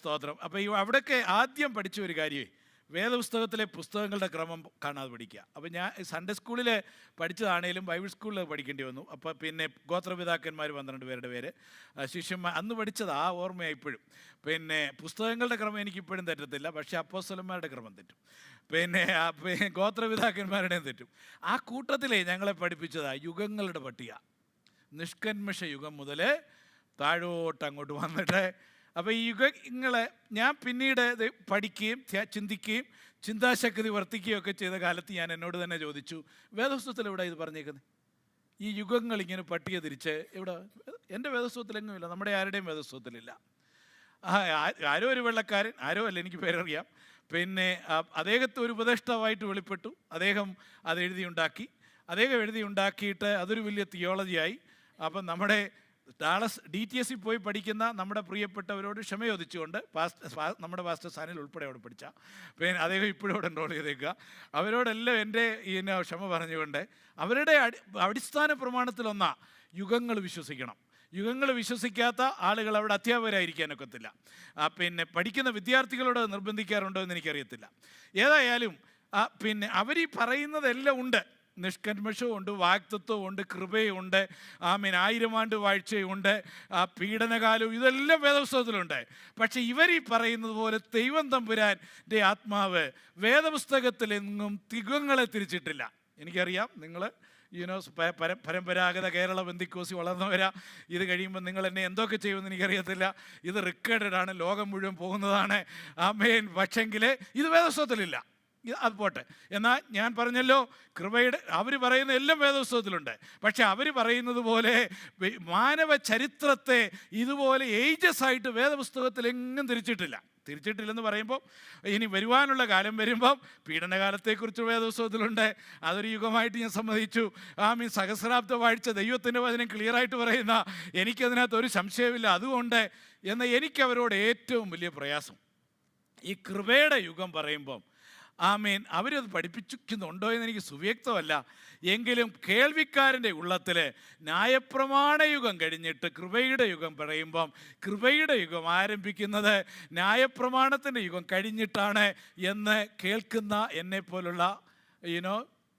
സ്തോത്രം. അപ്പോൾ അവിടെയൊക്കെ ആദ്യം പഠിച്ച ഒരു കാര്യമേ വേദപുസ്തകത്തിലെ പുസ്തകങ്ങളുടെ ക്രമം കാണാതെ പഠിക്കുക. അപ്പോൾ ഞാൻ സൺഡേ സ്കൂളിൽ പഠിച്ചതാണേലും ബൈബിൾ സ്കൂളിൽ പഠിക്കേണ്ടി വന്നു. അപ്പോൾ പിന്നെ ഗോത്രപിതാക്കന്മാർ 12 പേരുടെ പേര്, ശിഷ്യന്മാർ, അന്ന് പഠിച്ചത് ആ ഓർമ്മയാണ് ഇപ്പോഴും. പിന്നെ പുസ്തകങ്ങളുടെ ക്രമം എനിക്കിപ്പോഴും തെറ്റത്തില്ല, പക്ഷേ അപ്പോസ്തലന്മാരുടെ ക്രമം തെറ്റും, പിന്നെ ഗോത്രപിതാക്കന്മാരുടെയും തെറ്റും. ആ കൂട്ടത്തിലേ ഞങ്ങളെ പഠിപ്പിച്ചതാണ് യുഗങ്ങളുടെ പട്ടിക. നിഷ്കന്മഷ യുഗം മുതൽ താഴോട്ട് അങ്ങോട്ട് വന്നിട്ട്, അപ്പോൾ ഈ യുഗങ്ങളെ ഞാൻ പിന്നീട് പഠിക്കുകയും ചിന്തിക്കുകയും ചിന്താശക്തി വർദ്ധിക്കുകയും ഒക്കെ ചെയ്ത കാലത്ത് ഞാൻ എന്നോട് തന്നെ ചോദിച്ചു, വേദപുസ്തകത്തിൽ എവിടെ ഇത് പറഞ്ഞേക്കുന്നത്? ഈ യുഗങ്ങൾ ഇങ്ങനെ പട്ടിക തിരിച്ച് എവിടെ? എൻ്റെ വേദപുസ്തകത്തിലെങ്ങുമില്ല, നമ്മുടെ ആരുടെയും വേദപുസ്തകത്തിലില്ല. ആരോ ഒരു വെള്ളക്കാരൻ, ആരോ അല്ല, എനിക്ക് പേരറിയാം, പിന്നെ അദ്ദേഹത്തെ ഒരു ഉപദേഷ്ടാവായിട്ട് വെളിപ്പെട്ടു. അദ്ദേഹം അത് എഴുതിയുണ്ടാക്കിയിട്ട് അതൊരു വലിയ തിയോളജിയായി. അപ്പം നമ്മുടെ ഡാളസ് DTS പോയി പഠിക്കുന്ന നമ്മുടെ പ്രിയപ്പെട്ടവരോട് ക്ഷമയോദിച്ചുകൊണ്ട് നമ്മുടെ പാസ്റ്റർ സാനിൽ ഉൾപ്പെടെ അവിടെ പഠിച്ച, പിന്നെ അദ്ദേഹം ഇപ്പോഴും അവിടെ എൻറോൾ ചെയ്തേക്കുക. അവരോടെല്ലാം എൻ്റെ ക്ഷമ പറഞ്ഞുകൊണ്ട്, അവരുടെ അടിസ്ഥാന പ്രമാണത്തിലൊന്നാ യുഗങ്ങൾ വിശ്വസിക്കണം. യുഗങ്ങൾ വിശ്വസിക്കാത്ത ആളുകൾ അവിടെ അധ്യാപകരായിരിക്കാനൊക്കത്തില്ല. പിന്നെ പഠിക്കുന്ന വിദ്യാർത്ഥികളോട് നിർബന്ധിക്കാറുണ്ടോ എന്ന് എനിക്കറിയത്തില്ല. ഏതായാലും പിന്നെ അവർ ഈ പറയുന്നതെല്ലാം ഉണ്ട്. നിഷ്കന്മഷവുമുണ്ട്, വാഗ്ദത്വമുണ്ട്, കൃപയുണ്ട്, 1000 ആണ്ട് വാഴ്ചയുണ്ട്, പീഡനകാലവും, ഇതെല്ലാം വേദപുസ്തകത്തിലുണ്ട്. പക്ഷെ ഇവർ ഈ പറയുന്നത് പോലെ ദൈവം തമ്പുരാൻ്റെ ആത്മാവ് വേദപുസ്തകത്തിലെങ്ങും യുഗങ്ങളെ തിരിച്ചിട്ടില്ല. എനിക്കറിയാം നിങ്ങൾ പരമ്പരാഗത കേരള ബന്ധിക്കോസി വളർന്നവരാ. ഇത് കഴിയുമ്പോൾ നിങ്ങൾ എന്നെ എന്തൊക്കെ ചെയ്യുമെന്ന് എനിക്കറിയത്തില്ല. ഇത് റെക്കോർഡഡ് ആണ്, ലോകം മുഴുവൻ പോകുന്നതാണ്. ആമേൻ. പക്ഷെങ്കിൽ ഇത് വേദപുസ്തകത്തിലില്ല. അത് പോട്ടെ. എന്നാൽ ഞാൻ പറഞ്ഞല്ലോ, കൃപയുടെ അവർ പറയുന്ന എല്ലാം വേദപുസ്തകത്തിലുണ്ട്. പക്ഷെ അവർ പറയുന്നത് പോലെ മാനവ ചരിത്രത്തെ ഇതുപോലെ ഏജസ് ആയിട്ട് വേദപുസ്തകത്തിൽ എങ്ങും തിരിച്ചിട്ടില്ലെന്ന് പറയുമ്പോൾ, ഇനി വരുവാനുള്ള കാലം വരുമ്പം പീഡനകാലത്തെക്കുറിച്ച് വേദപുസ്തകത്തിലുണ്ട്. അതൊരു യുഗമായിട്ട് ഞാൻ സമ്മതിച്ചു. സഹസ്രാബ്ദ വാഴ്ച ദൈവത്തിൻ്റെ വചനം ക്ലിയറായിട്ട് പറയുന്ന, എനിക്കതിനകത്ത് ഒരു സംശയമില്ല. അതുകൊണ്ട് എനിക്കവരോട് ഏറ്റവും വലിയ പ്രയാസം ഈ കൃപയുടെ യുഗം പറയുമ്പം അവരത് പഠിപ്പിക്കുന്നുണ്ടോ എന്ന് എനിക്ക് സുവ്യക്തമല്ല. എങ്കിലും കേൾവിക്കാരൻ്റെ ഉള്ളത്തിൽ ന്യായപ്രമാണ യുഗം കഴിഞ്ഞിട്ട് കൃപയുടെ യുഗം പറയുമ്പം, കൃപയുടെ യുഗം ആരംഭിക്കുന്നത് ന്യായപ്രമാണത്തിൻ്റെ യുഗം കഴിഞ്ഞിട്ടാണ് എന്ന് കേൾക്കുന്ന എന്നെപ്പോലുള്ള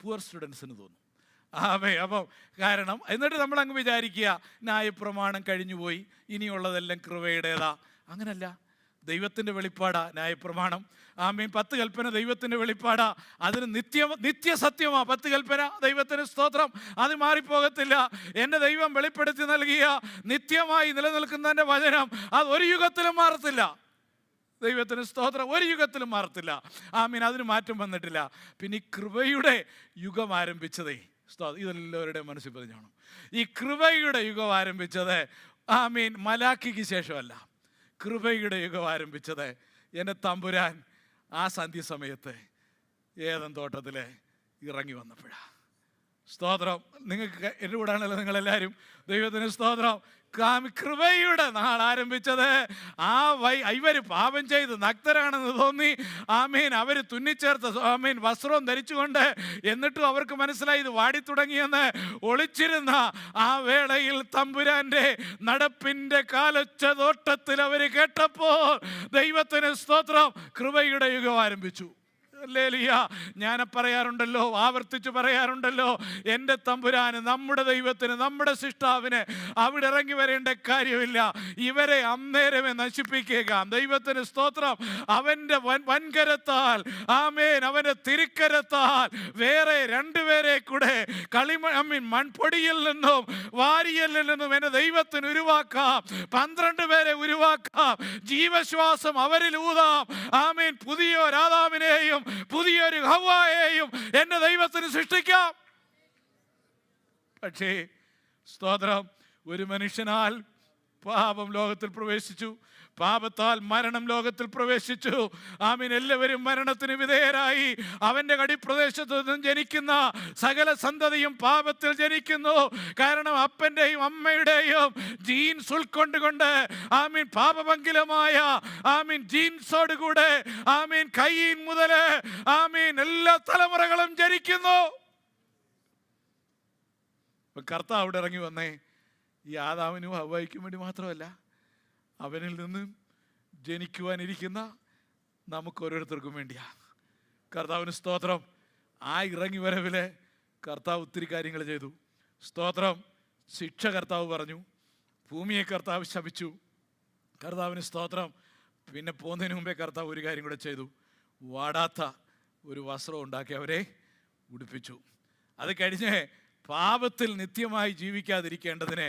പുവർ സ്റ്റുഡൻസിന് തോന്നും. അപ്പം കാരണം എന്നിട്ട് നമ്മളങ്ങ് വിചാരിക്കുക ന്യായപ്രമാണം കഴിഞ്ഞുപോയി, ഇനിയുള്ളതെല്ലാം കൃപയുടേതാ. അങ്ങനല്ല. ദൈവത്തിൻ്റെ വെളിപ്പാടാ ന്യായപ്രമാണം. 10 കൽപ്പന ദൈവത്തിൻ്റെ വെളിപ്പാടാ. അതിന് നിത്യസത്യമാ 10 കൽപ്പന. ദൈവത്തിന് സ്തോത്രം. അത് മാറിപ്പോകത്തില്ല. എൻ്റെ ദൈവം വെളിപ്പെടുത്തി നൽകിയ നിത്യമായി നിലനിൽക്കുന്നതിൻ്റെ വചനം അത് ഒരു യുഗത്തിലും മാറത്തില്ല. ദൈവത്തിന് സ്തോത്രം. ഒരു യുഗത്തിലും മാറത്തില്ല. അതിന് മാറ്റം വന്നിട്ടില്ല. പിന്നെ ഈ കൃപയുടെ യുഗം ആരംഭിച്ചതേ ഇതെല്ലാവരുടെയും മനസ്സിൽ പറഞ്ഞോണം. ഈ കൃപയുടെ യുഗം ആരംഭിച്ചത് മലാക്കിക്ക് ശേഷമല്ല. കൃപയുടെ യുഗം ആരംഭിച്ചത് എൻ്റെ തമ്പുരാൻ ആ സന്ധ്യസമയത്ത് ഏദൻ തോട്ടത്തിൽ ഇറങ്ങി വന്നപ്പോഴാണ്. സ്തോത്രം. നിങ്ങൾക്ക് എൻ്റെ കൂടാണല്ലോ നിങ്ങളെല്ലാവരും. ദൈവത്തിന് സ്തോത്രം. കൃപയുടെ നാൾ ആരംഭിച്ചത് ഇവർ പാപം ചെയ്ത് നഗ്നരാണെന്ന് തോന്നി അവർ തുന്നിച്ചേർത്ത വസ്ത്രവും ധരിച്ചുകൊണ്ട്, എന്നിട്ടും അവർക്ക് മനസ്സിലായി ഇത് വാടിത്തുടങ്ങിയെന്ന് ഒളിച്ചിരുന്ന ആ വേളയിൽ തമ്പുരാന്റെ നടപ്പിന്റെ കാലൊച്ച തോട്ടത്തിൽ അവർ കേട്ടപ്പോൾ ദൈവത്തിന് സ്തോത്രം, കൃപയുടെ യുഗം ആരംഭിച്ചു. ഞാൻ പറയാറുണ്ടല്ലോ, ആവർത്തിച്ച് പറയാറുണ്ടല്ലോ, എൻ്റെ തമ്പുരാന്, നമ്മുടെ ദൈവത്തിന്, നമ്മുടെ സൃഷ്ടാവിന് അവിടെ ഇറങ്ങി വരേണ്ട കാര്യമില്ല. ഇവരെ അന്നേരമേ നശിപ്പിക്കേക്കാം. ദൈവത്തിന് സ്തോത്രം. അവൻ്റെ വൻകരത്താൽ അവൻ്റെ തിരുക്കരത്താൽ വേറെ 2 പേരെ കൂടെ മൺപൊടിയിൽ നിന്നും വാരിയലിൽ നിന്നും എൻ്റെ ദൈവത്തിന് ഉരുവാക്കാം. 12 പേരെ ഉരുവാക്കാം. ജീവശ്വാസം അവരിൽ ഊതാം. പുതിയൊരു ആദാമിനെയും പുതിയൊരു ഹവ്വായെയും എൻ്റെ ദൈവത്തിന് സൃഷ്ടിക്കാം. പക്ഷേ സ്തോത്രം, ഒരു മനുഷ്യനാൽ പാപം ലോകത്തിൽ പ്രവേശിച്ചു, പാപത്താൽ മരണം ലോകത്തിൽ പ്രവേശിച്ചു. എല്ലാവരും മരണത്തിന് വിധേയരായി. അവൻ്റെ കടിപ്രദേശത്ത് നിന്നും ജനിക്കുന്ന സകല സന്തതിയും പാപത്തിൽ ജനിക്കുന്നു. കാരണം അപ്പൻ്റെയും അമ്മയുടെയും ജീൻസ് ഉൾക്കൊണ്ടുകൊണ്ട് പാപഭംഗിലമായ ജീൻസോട് കൂടെ കയ്യിൽ മുതൽ എല്ലാ തലമുറകളും ജനിക്കുന്നു. കർത്താവ് അവിടെ ഇറങ്ങി വന്നേ ഈ ആദാമിനും ഹവ്വായ്ക്കും വേണ്ടി മാത്രമല്ല, അവനിൽ നിന്നും ജനിക്കുവാനിരിക്കുന്ന നമുക്ക് ഓരോരുത്തർക്കും വേണ്ടിയാ. കർത്താവിന് സ്തോത്രം. ആ ഇറങ്ങി വരവില് കർത്താവ് ഒത്തിരി കാര്യങ്ങൾ ചെയ്തു. സ്തോത്രം. ശിക്ഷ കർത്താവ് പറഞ്ഞു, ഭൂമിയെ കർത്താവ് ശപിച്ചു. കർത്താവിന് സ്തോത്രം. പിന്നെ പോകുന്നതിന് മുമ്പേ കർത്താവ് ഒരു കാര്യം കൂടെ ചെയ്തു. വാടാത്ത ഒരു വസ്ത്രം ഉണ്ടാക്കി അവരെ ഉടുപ്പിച്ചു. അത് കഴിഞ്ഞ് പാപത്തിൽ നിത്യമായി ജീവിക്കാതിരിക്കേണ്ടതിനെ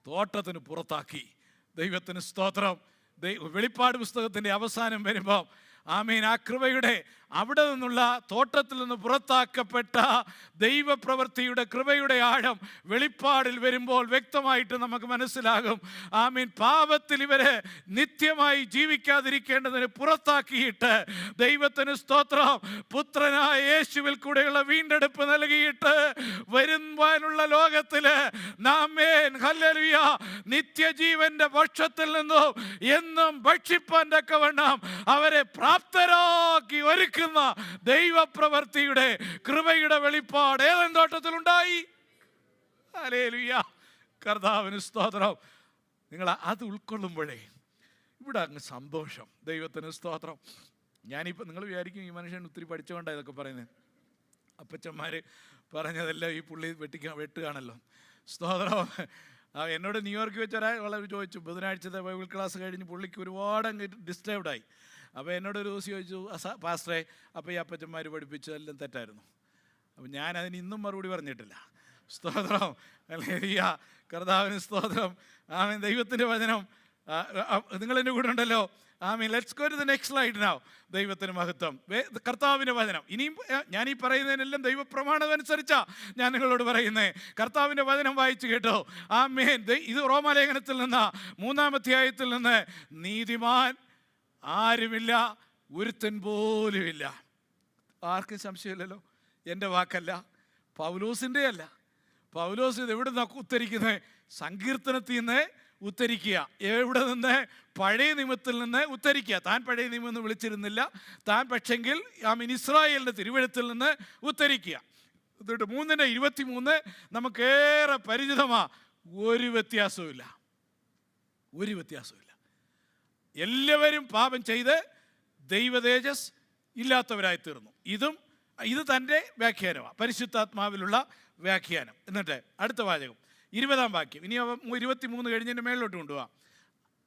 തോട്ടത്തിന് പുറത്താക്കി. ദൈവത്തിന് സ്തോത്രം. വെളിപ്പാട് പുസ്തകത്തിൻ്റെ അവസാനം വരുമ്പോൾ ആ കൃപയുടെ അവിടെ നിന്നുള്ള തോട്ടത്തിൽ നിന്ന് പുറത്താക്കപ്പെട്ട ദൈവപ്രവൃത്തിയുടെ കൃപയുടെ ആഴം വെളിപ്പാടിൽ വരുമ്പോൾ വ്യക്തമായിട്ട് നമുക്ക് മനസ്സിലാകും. പാപത്തിൽ ഇവരെ നിത്യമായി ജീവിക്കാതിരിക്കേണ്ടതിന് പുറത്താക്കിയിട്ട് ദൈവത്തിന് സ്തോത്രം, പുത്രനായ യേശുവിൽ കൂടെയുള്ള വീണ്ടെടുപ്പ് നൽകിയിട്ട് വരുവാനുള്ള ലോകത്തില് ഹല്ലേലൂയ നിത്യജീവന്റെ പക്ഷത്തിൽ നിന്നും എന്നും ഭക്ഷിപ്പാൻ തക്കവണ്ണം അവരെ പ്രാപ്തരാക്കി ഒരുക്കുന്ന ദൈവപ്രവൃത്തിയുടെ കൃപയുടെ വെളിപ്പാട് ഏദൻ തോട്ടത്തിൽ ഉണ്ടായി. ഹല്ലേലൂയ. കർത്താവിന് സ്തോത്രം. നിങ്ങൾ അത് ഉൾക്കൊള്ളുമ്പോഴേ ഇവിടെ അങ്ങ് സന്തോഷം. ദൈവത്തിന് സ്തോത്രം. ഞാനിപ്പോൾ നിങ്ങൾ വിചാരിക്കും ഈ മനുഷ്യൻ ഒത്തിരി പഠിച്ചുകൊണ്ടാണ് ഇതൊക്കെ പറയുന്നത്. അപ്പച്ചന്മാർ പറഞ്ഞതെല്ലാം ഈ പുള്ളി വെട്ടുകയാണല്ലോ. സ്തോത്രം. എന്നോട് ന്യൂയോർക്ക് വെച്ചൊരാൾ വളരെ ചോദിച്ചു, ബുധനാഴ്ചത്തെ ബൈബിൾ ക്ലാസ് കഴിഞ്ഞ് പുള്ളിക്ക് ഒരുപാട് അങ്ങ് ഡിസ്റ്റർബ്ഡായി. അപ്പോൾ എന്നോടൊരു ദിവസം ചോദിച്ചു, പാസ്റ്ററെ, അപ്പോൾ ഈ അപ്പച്ചന്മാർ പഠിപ്പിച്ചതെല്ലാം തെറ്റായിരുന്നു. അപ്പം ഞാനതിന് ഇന്നും മറുപടി പറഞ്ഞിട്ടില്ല. സ്തോത്രം. ഹല്ലേലൂയ. കർത്താവിന് സ്തോത്രം. ദൈവത്തിൻ്റെ വചനം നിങ്ങൾ എൻ്റെ കൂടെ ഉണ്ടല്ലോ. Let's go to the next slide now. ദൈവത്തിന് മഹത്വം. കർത്താവിൻ്റെ വചനം. ഇനിയും ഞാൻ ഈ പറയുന്നതിനെല്ലാം ദൈവപ്രമാണം അനുസരിച്ചാ ഞാൻ നിങ്ങളോട് പറയുന്നേ. കർത്താവിൻ്റെ വചനം വായിച്ചു കേട്ടോ. ആമേൻ. ഇത് റോമാലേഖനത്തിൽ നിന്ന് 3-ാം അധ്യായത്തിൽ നിന്ന്, നീതിമാൻ ആരുമില്ല, ഒരുത്തൻ പോലുമില്ല. ആർക്കും സംശയമില്ലല്ലോ. എൻ്റെ വാക്കല്ല, പൗലോസിൻ്റെ അല്ല. പൗലോസ് ഇത് എവിടെ നിന്നാണ് ഉദ്ധരിക്കുന്നത്? സങ്കീർത്തനത്തിൽ നിന്ന് ഉദ്ധരിക്കുക. എവിടെ നിന്ന്? പഴയ നിയമത്തിൽ നിന്ന് ഉദ്ധരിക്കുക. താൻ പഴയ നിയമം എന്ന് വിളിച്ചിരുന്നില്ല. താൻ പക്ഷെങ്കിൽ ഇസ്രായേലിൻ്റെ തിരുവെഴുത്തിൽ നിന്ന് ഉദ്ധരിക്കുക. 3:23 നമുക്കേറെ പരിചിതമാണ്. ഒരു വ്യത്യാസവുമില്ല. എല്ലാവരും പാപം ചെയ്ത് ദൈവതേജസ് ഇല്ലാത്തവരായി തീർന്നു. ഇത് തൻ്റെ വ്യാഖ്യാനമാണ്, പരിശുദ്ധാത്മാവിലുള്ള വ്യാഖ്യാനം. എന്നിട്ട് അടുത്ത വാചകം 20-ാം വാക്യം. ഇനി 23 കഴിഞ്ഞതിൻ്റെ മേളിലോട്ട് കൊണ്ടുപോകാം.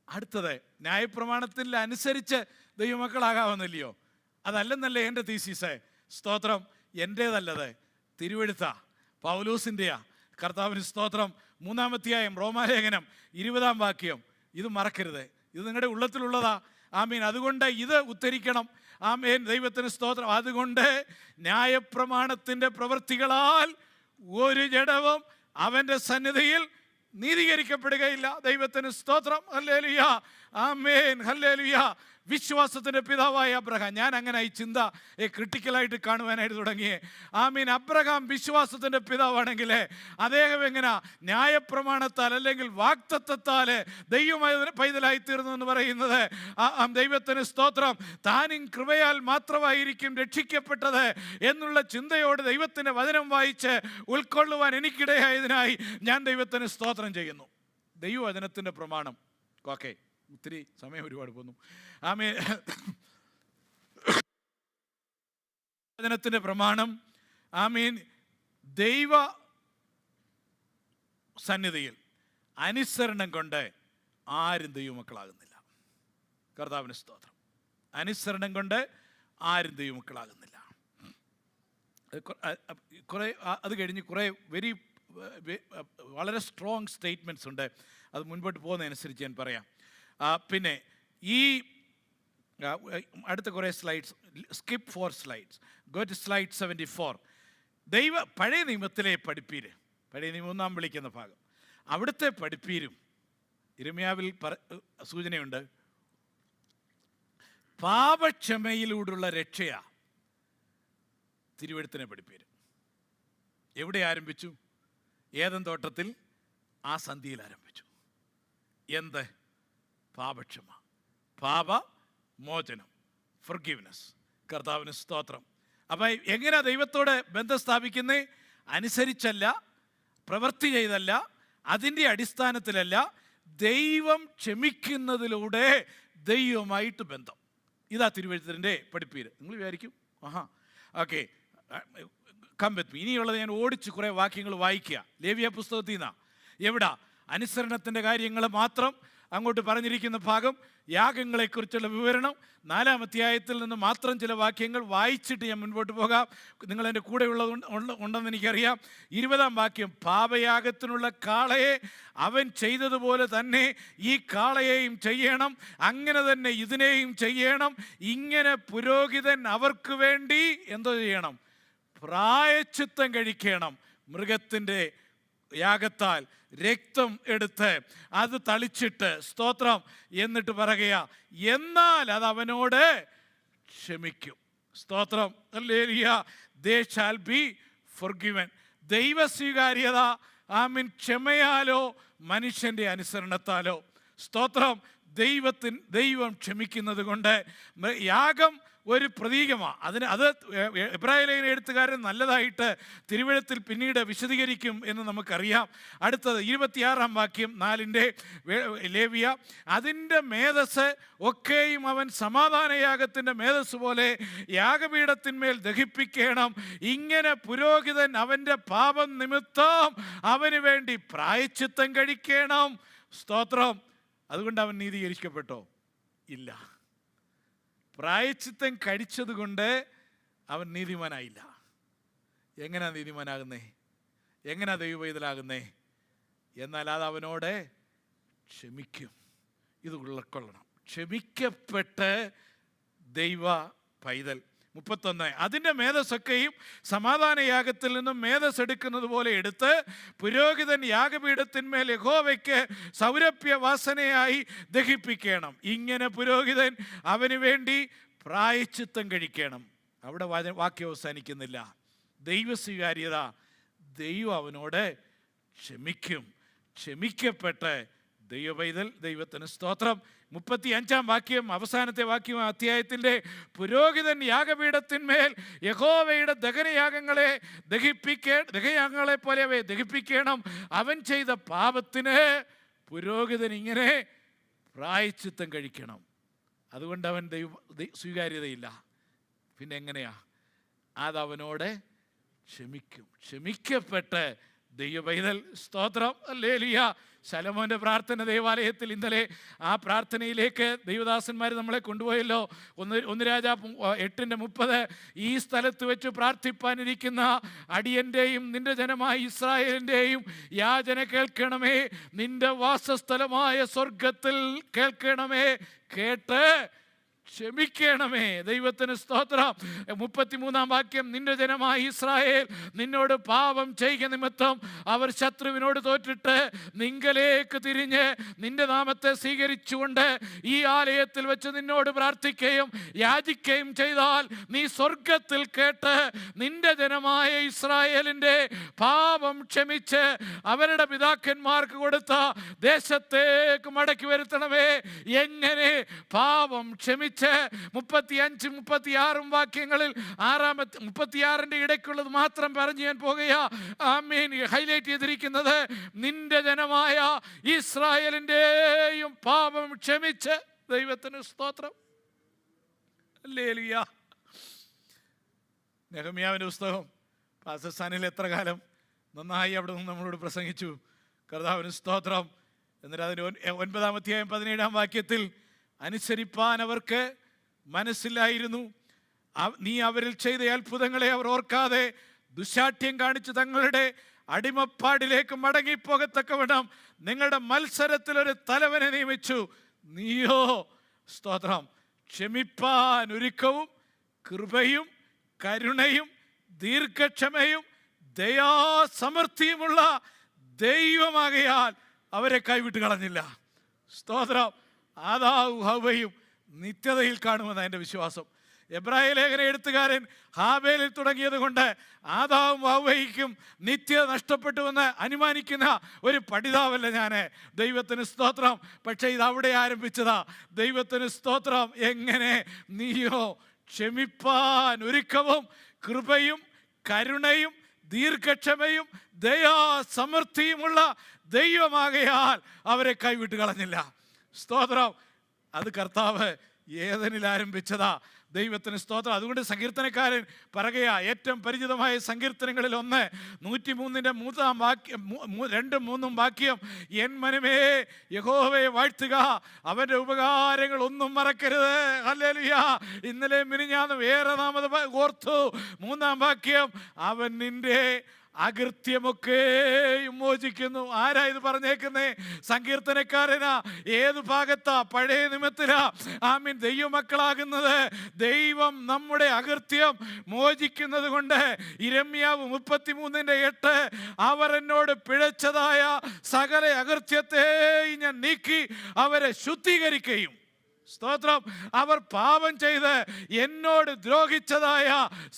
അടുത്തത്, ന്യായപ്രമാണത്തിൽ അനുസരിച്ച് ദൈവമക്കളാകാമെന്നില്ലയോ? അതല്ലെന്നല്ലേ എൻ്റെ തീസിസേ. സ്തോത്രം. എൻ്റേതല്ലത്, തിരുവെഴുത്താ, പൗലോസിൻ്റെയാ. കർത്താവിന് സ്തോത്രം. 3-ാം അധ്യായം റോമാലേഖനം 20-ാം വാക്യം. ഇത് മറക്കരുത്. ഇത് നിങ്ങളുടെ ഉള്ളത്തിലുള്ളതാ. ആമീൻ. അതുകൊണ്ട് ഇത് ഉദ്ധരിക്കണം. ആമേൻ. ദൈവത്തിന് സ്തോത്രം. അതുകൊണ്ട് ന്യായപ്രമാണത്തിൻ്റെ പ്രവൃത്തികളാൽ ഒരു ജഡവും അവൻ്റെ സന്നിധിയിൽ നീതീകരിക്കപ്പെടുകയില്ല. ദൈവത്തിന് സ്തോത്രം. ഹല്ലേലൂയ. ആമേൻ. ഹല്ലേലൂയ. വിശ്വാസത്തിൻ്റെ പിതാവായ അബ്രഹാം. ഞാൻ അങ്ങനെ ഈ ചിന്ത ക്രിട്ടിക്കലായിട്ട് കാണുവാനായിട്ട് തുടങ്ങിയേ. ആമീൻ. അബ്രഹാം വിശ്വാസത്തിൻ്റെ പിതാവാണെങ്കിൽ അദ്ദേഹം എങ്ങനെ ന്യായപ്രമാണത്താൽ അല്ലെങ്കിൽ വാഗ്ദത്തത്താൽ ദൈവ പൈതലായി തീർന്നു എന്ന് പറയുന്നത്? ദൈവത്തിന് സ്തോത്രം. താനും കൃപയാൽ മാത്രമായിരിക്കും രക്ഷിക്കപ്പെട്ടത് എന്നുള്ള ചിന്തയോട് ദൈവത്തിൻ്റെ വചനം വായിച്ച് ഉൾക്കൊള്ളുവാൻ എനിക്കിടയായതിനായി ഞാൻ ദൈവത്തിന് സ്തോത്രം ചെയ്യുന്നു. ദൈവവചനത്തിൻ്റെ പ്രമാണം. ഓക്കെ, ഒത്തിരി സമയം ഒരുപാട് പോന്നു. ആമേൻ. വചനത്തിൻ്റെ പ്രമാണം. ആമീൻ. ദൈവ സന്നിധിയിൽ അനുസരണം കൊണ്ട് ആരും ദൈവമക്കളാകുന്നില്ല. കർത്താവിന് സ്തോത്രം. അനുസരണം കൊണ്ട് ആരും ദൈവമക്കളാകുന്നില്ല. കുറേ അത് കഴിഞ്ഞ് കുറേ വളരെ സ്ട്രോങ് സ്റ്റേറ്റ്മെൻറ്റ്സ് ഉണ്ട്. അത് മുൻപോട്ട് പോകുന്നതനുസരിച്ച് ഞാൻ പറയാം. പിന്നെ ഈ അടുത്ത കുറേ slides, skip 4 slides, go to slide 74. പഴയ നിയമത്തിലെ പഠിപ്പീര്, പഴയ നിയമം നാം വിളിക്കുന്ന ഭാഗം, അവിടുത്തെ പഠിപ്പീരും ഇരമ്യാവിൽ സൂചനയുണ്ട്. പാപക്ഷമയിലൂടെയുള്ള രക്ഷയാ തിരുവെഴുത്തിനെ പഠിപ്പീര്. എവിടെ ആരംഭിച്ചു? ഏദൻ തോട്ടത്തിൽ ആ സന്ധിയിൽ ആരംഭിച്ചു. എന്ത്? പാപക്ഷമ, പാപമോചനം, ഫർഗിവ്നെസ്. കർത്താവിന് സ്തോത്രം. അപ്പം എങ്ങനെയാ ദൈവത്തോട് ബന്ധം സ്ഥാപിക്കുന്നേ? അനുസരിച്ചല്ല, പ്രവൃത്തി ചെയ്തല്ല, അതിൻ്റെ അടിസ്ഥാനത്തിലല്ല, ദൈവം ക്ഷമിക്കുന്നതിലൂടെ ദൈവമായിട്ട് ബന്ധം. ഇതാ തിരുവെഴുത്തിൻ്റെ പഠിപ്പീര്. നിങ്ങൾ വിചാരിക്കും ഓക്കെ കമ്പത്ത്. ഇനിയുള്ളത് ഞാൻ ഓടിച്ച് കുറേ വാക്യങ്ങൾ വായിക്കുക. ലേവ്യ പുസ്തകത്തിൽ നിന്നാണ്. എവിടാ? അനുസരണത്തിൻ്റെ കാര്യങ്ങൾ മാത്രം അങ്ങോട്ട് പറഞ്ഞിരിക്കുന്ന ഭാഗം, യാഗങ്ങളെക്കുറിച്ചുള്ള വിവരണം 4-ാം അധ്യായത്തിൽ നിന്ന് മാത്രം ചില വാക്യങ്ങൾ വായിച്ചിട്ട് ഞാൻ മുൻപോട്ട് പോകാം. നിങ്ങളെൻ്റെ കൂടെ ഉണ്ടെന്ന് എനിക്കറിയാം. 20-ാം വാക്യം, പാപയാഗത്തിനുള്ള കാളയെ അവൻ ചെയ്തതുപോലെ തന്നെ ഈ കാളയെയും ചെയ്യണം, അങ്ങനെ തന്നെ ഇതിനെയും ചെയ്യണം. ഇങ്ങനെ പുരോഹിതൻ അവർക്ക് വേണ്ടി എന്തോ ചെയ്യണം? പ്രായശ്ചിത്തം കഴിക്കണം. മൃഗത്തിൻ്റെ യാഗത്താൽ രക്തം എടുത്ത് അത് തളിച്ചിട്ട്, സ്തോത്രം, എന്നിട്ട് പറയുക, എന്നാൽ അത് അവനോട് ക്ഷമിക്കും. സ്തോത്രം. Hallelujah. They shall be forgiven. ദൈവസ്വീകാര്യത ആമീൻ ക്ഷമയാലോ മനുഷ്യൻ്റെ അനുസരണത്താലോ. സ്തോത്രം. ദൈവം ക്ഷമിക്കുന്നത് കൊണ്ട് യാഗം ഒരു പ്രതീകമാണ്. അത് എബ്രായ എഴുത്തുകാരൻ നല്ലതായിട്ട് തിരുവെഴുത്തിൽ പിന്നീട് വിശദീകരിക്കും എന്ന് നമുക്കറിയാം. അടുത്തത് 26-ാം വാക്യം 4-ന്റെ ലേവ്യ, അതിൻ്റെ മേധസ് ഒക്കെയും അവൻ സമാധാനയാഗത്തിൻ്റെ മേധസ് പോലെ യാഗപീഠത്തിന്മേൽ ദഹിപ്പിക്കണം. ഇങ്ങനെ പുരോഹിതൻ അവൻ്റെ പാപം നിമിത്തം അവന് വേണ്ടി പ്രായശ്ചിത്തം കഴിക്കണം. സ്തോത്രം. അതുകൊണ്ട് അവൻ നീതീകരിക്കപ്പെട്ടോ? ഇല്ല. പ്രായശ്ചിത്തം കഴിച്ചത് കൊണ്ട് അവൻ നീതിമാനായില്ല. എങ്ങനെയാ നീതിമാനാകുന്നേ? എങ്ങനെയാ ദൈവപൈതലാകുന്നേ? എന്നാൽ അത് അവനോട് ക്ഷമിക്കും. ഇത് ഉൾക്കൊള്ളണം. ക്ഷമിക്കപ്പെട്ട് ദൈവ പൈതൽ. 31, അതിൻ്റെ മേധസ്സൊക്കെയും സമാധാനയാഗത്തിൽ നിന്നും മേധസ്സെടുക്കുന്നത് പോലെ എടുത്ത് പുരോഹിതൻ യാഗപീഠത്തിന്മേൽ യഹോവയ്ക്ക് സൗരഭ്യവാസനയായി ദഹിപ്പിക്കണം. ഇങ്ങനെ പുരോഹിതൻ അവന് വേണ്ടി പ്രായശ്ചിത്തം കഴിക്കണം. അവിടെ വാക്യം അവസാനിക്കുന്നില്ല. ദൈവസ്വീകാര്യത, ദൈവം അവനോട് ക്ഷമിക്കും. ക്ഷമിക്കപ്പെട്ട് ദൈവപൈതൽ. ദൈവത്തിന് സ്തോത്രം. 35 വാക്യം, അവസാനത്തെ വാക്യം അധ്യായത്തിൻ്റെ, പുരോഹിതൻ യാഗപീഠത്തിന്മേൽ യഹോവയുടെ ദഹനയാഗങ്ങളെ ദഹനയാഗങ്ങളെ പോലെ അവയെ ദഹിപ്പിക്കണം. അവൻ ചെയ്ത പാപത്തിന് പുരോഹിതൻ ഇങ്ങനെ പ്രായശ്ചിത്തം കഴിക്കണം. അതുകൊണ്ട് അവൻ സ്വീകാര്യതയില്ല. പിന്നെ എങ്ങനെയാ? അതവനോട് ക്ഷമിക്കും. ക്ഷമിക്കപ്പെട്ട് ദൈവപൈതൽ. സ്തോത്രം. ഹല്ലേലൂയ. ശലോമോൻ്റെ പ്രാർത്ഥന ദേവാലയത്തിൽ ഇന്നലെ ആ പ്രാർത്ഥനയിലേക്ക് ദൈവദാസന്മാർ നമ്മളെ കൊണ്ടുപോയല്ലോ. 1 രാജാവ് 8:30, ഈ സ്ഥലത്ത് വെച്ച് പ്രാർത്ഥിപ്പാനിരിക്കുന്ന അടിയൻ്റെയും നിന്റെ ജനമായ ഇസ്രായേലിൻ്റെയും യാചന കേൾക്കണമേ, നിന്റെ വാസസ്ഥലമായ സ്വർഗത്തിൽ കേൾക്കണമേ, കേട്ട് ക്ഷമിക്കണമേ. ദൈവത്തിന് സ്തോത്രം. 33 വാക്യം, നിന്റെ ജനമായ ഇസ്രായേൽ നിന്നോട് പാപം ചെയ്യുക നിമിത്തം അവർ ശത്രുവിനോട് തോറ്റിട്ട് നിങ്കലേക്ക് തിരിഞ്ഞ് നിന്റെ നാമത്തെ സ്വീകരിച്ചുകൊണ്ട് ഈ ആലയത്തിൽ വെച്ച് നിന്നോട് പ്രാർത്ഥിക്കുകയും യാചിക്കുകയും ചെയ്താൽ നീ സ്വർഗത്തിൽ കേട്ട് നിന്റെ ജനമായ ഇസ്രായേലിൻ്റെ പാപം ക്ഷമിച്ച് അവരുടെ പിതാക്കന്മാർക്ക് കൊടുത്ത ദേശത്തേക്ക് മടക്കി വരുത്തണമേ. എങ്ങനെ പാപം ക്ഷമിച്ച് 35, 36 വാക്യങ്ങളിൽ 36 ഇടയ്ക്കുള്ളത് മാത്രം പറഞ്ഞു ഞാൻ പോകുകയാ. ആമേൻ. ഹൈലൈറ്റ് ചെയ്തിരിക്കുന്നത് നിന്റെ ജനമായ ഇസ്രായേലിൻ്റെയും പാപം ക്ഷമിച്ച്. ദൈവത്തിന് സ്തോത്രം. ഹല്ലേലൂയ. നെഹമ്യാവിൻ്റെ പുസ്തകം പാകിസ്ഥാനിൽ എത്ര കാലം നന്നായി അവിടെ നിന്ന് നമ്മളോട് പ്രസംഗിച്ചു. കർത്താവിന് സ്തോത്രം. എന്നിട്ട് അതിന് 9 അധ്യായം 17 വാക്യത്തിൽ, അനുസരിപ്പാൻ അവർക്ക് മനസ്സിലായിരുന്നു, നീ അവരിൽ ചെയ്ത അത്ഭുതങ്ങളെ അവർ ഓർക്കാതെ ദുശാഠ്യം കാണിച്ച് തങ്ങളുടെ അടിമപ്പാടിലേക്ക് മടങ്ങിപ്പോകത്തക്കവണ്ണം നിങ്ങളുടെ മത്സരത്തിൽ ഒരു തലവനെ നിയമിച്ചു. നീയോ സ്തോത്രം ക്ഷമിപ്പാൻ ഒരുക്കവും കൃപയും കരുണയും ദീർഘക്ഷമയും ദയാസമൃദ്ധിയുമുള്ള ദൈവമാകയാൽ അവരെ കൈവിട്ട് കളഞ്ഞില്ല. സ്തോത്രം. ആദാവും ഹവ്വയും നിത്യതയിൽ കാണുമെന്ന് എൻ്റെ വിശ്വാസം. എബ്രായ ലേഖന എഴുത്തുകാരൻ ഹാബേലിൽ തുടങ്ങിയത് കൊണ്ട് ആദാവും ഹവ്വയ്ക്കും നിത്യത നഷ്ടപ്പെട്ടുവെന്ന് അനുമാനിക്കുന്ന ഒരു പഠിതാവല്ല ഞാൻ. ദൈവത്തിന് സ്തോത്രം. പക്ഷേ ഇത് അവിടെ ആരംഭിച്ചതാ. ദൈവത്തിന് സ്തോത്രം. എങ്ങനെ? നീയോ ക്ഷമിപ്പാൻ ഒരുക്കവും കൃപയും കരുണയും ദീർഘക്ഷമയും ദയാസമൃദ്ധിയുമുള്ള ദൈവമാകയാൽ അവരെ കൈവിട്ട് കളഞ്ഞില്ല. സ്തോത്രം. അത് കർത്താവ് ഏദനിൽ ആരംഭിച്ചതാ. ദൈവത്തിന് സ്തോത്രം. അതുകൊണ്ട് സങ്കീർത്തനക്കാരൻ പറയുക, ഏറ്റവും പരിചിതമായ സങ്കീർത്തനങ്ങളിൽ ഒന്ന് 103 3 വാക്യം 2, 3 വാക്യം, എൻ മനമേ യഹോവയെ വാഴ്ത്തുക, അവൻ്റെ ഉപകാരങ്ങൾ ഒന്നും മറക്കരുത്. ഹല്ലേലൂയ. ഇന്നലെ മിനിഞ്ഞാന്ന് വേറെ നാമത് ഓർത്തു. 3 വാക്യം, അവൻ നിന്റെ അകൃത്യമൊക്കെ മോചിക്കുന്നു. ആരാ ഇത് പറഞ്ഞേക്കുന്നേ? സങ്കീർത്തനക്കാരനാ. ഏത് ഭാഗത്താ? പഴയ നിയമത്തിലാ. ആമീൻ. ദൈവമക്കളാകുന്നത് ദൈവം നമ്മുടെ അകൃത്യം മോചിക്കുന്നത് കൊണ്ട്. യിരെമ്യാവ് 33:8, അവർ എന്നോട് പിഴച്ചതായ സകല അകൃത്യത്തെയും ഞാൻ നീക്കി അവരെ ശുദ്ധീകരിക്കുകയും. സ്തോത്രം. അവർ പാപം ചെയ്ത് എന്നോട് ദ്രോഹിച്ചതായ